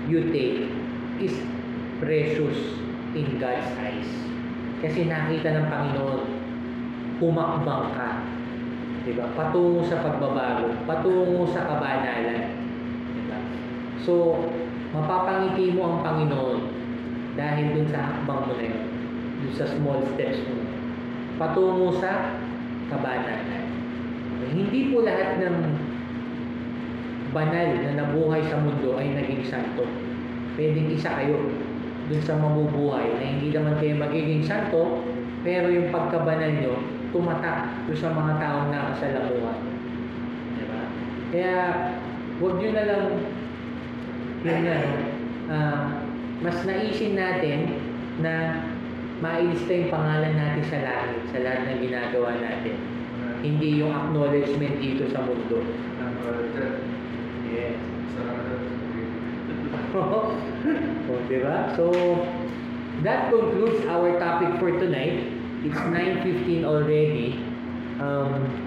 you take is precious in God's eyes. Kasi nakita ng Panginoon, humakbang ka. Diba? Patungo sa pagbabago, patungo sa kabanalan. Diba? So, mapapangiti mo ang Panginoon dahil dun sa hakbang mo na yun, dun sa small steps mo, patungo sa kabanalan. Hindi po lahat ng banal na nabuhay sa mundo ay naging santo. Pwedeng isa kayo dun sa mabubuhay na hindi naman kayo magiging santo, pero yung pagkabanal nyo tumatak dun sa mga taong nakasalamuhan. Diba? Kaya huwag nyo na lang yun na, mas naisin natin na mailista yung pangalan natin sa langit, sa lahat ng ginagawa natin. Hindi yung acknowledgement dito sa mundo. Yes. Diba? So, that concludes our topic for tonight. It's 9:15 already.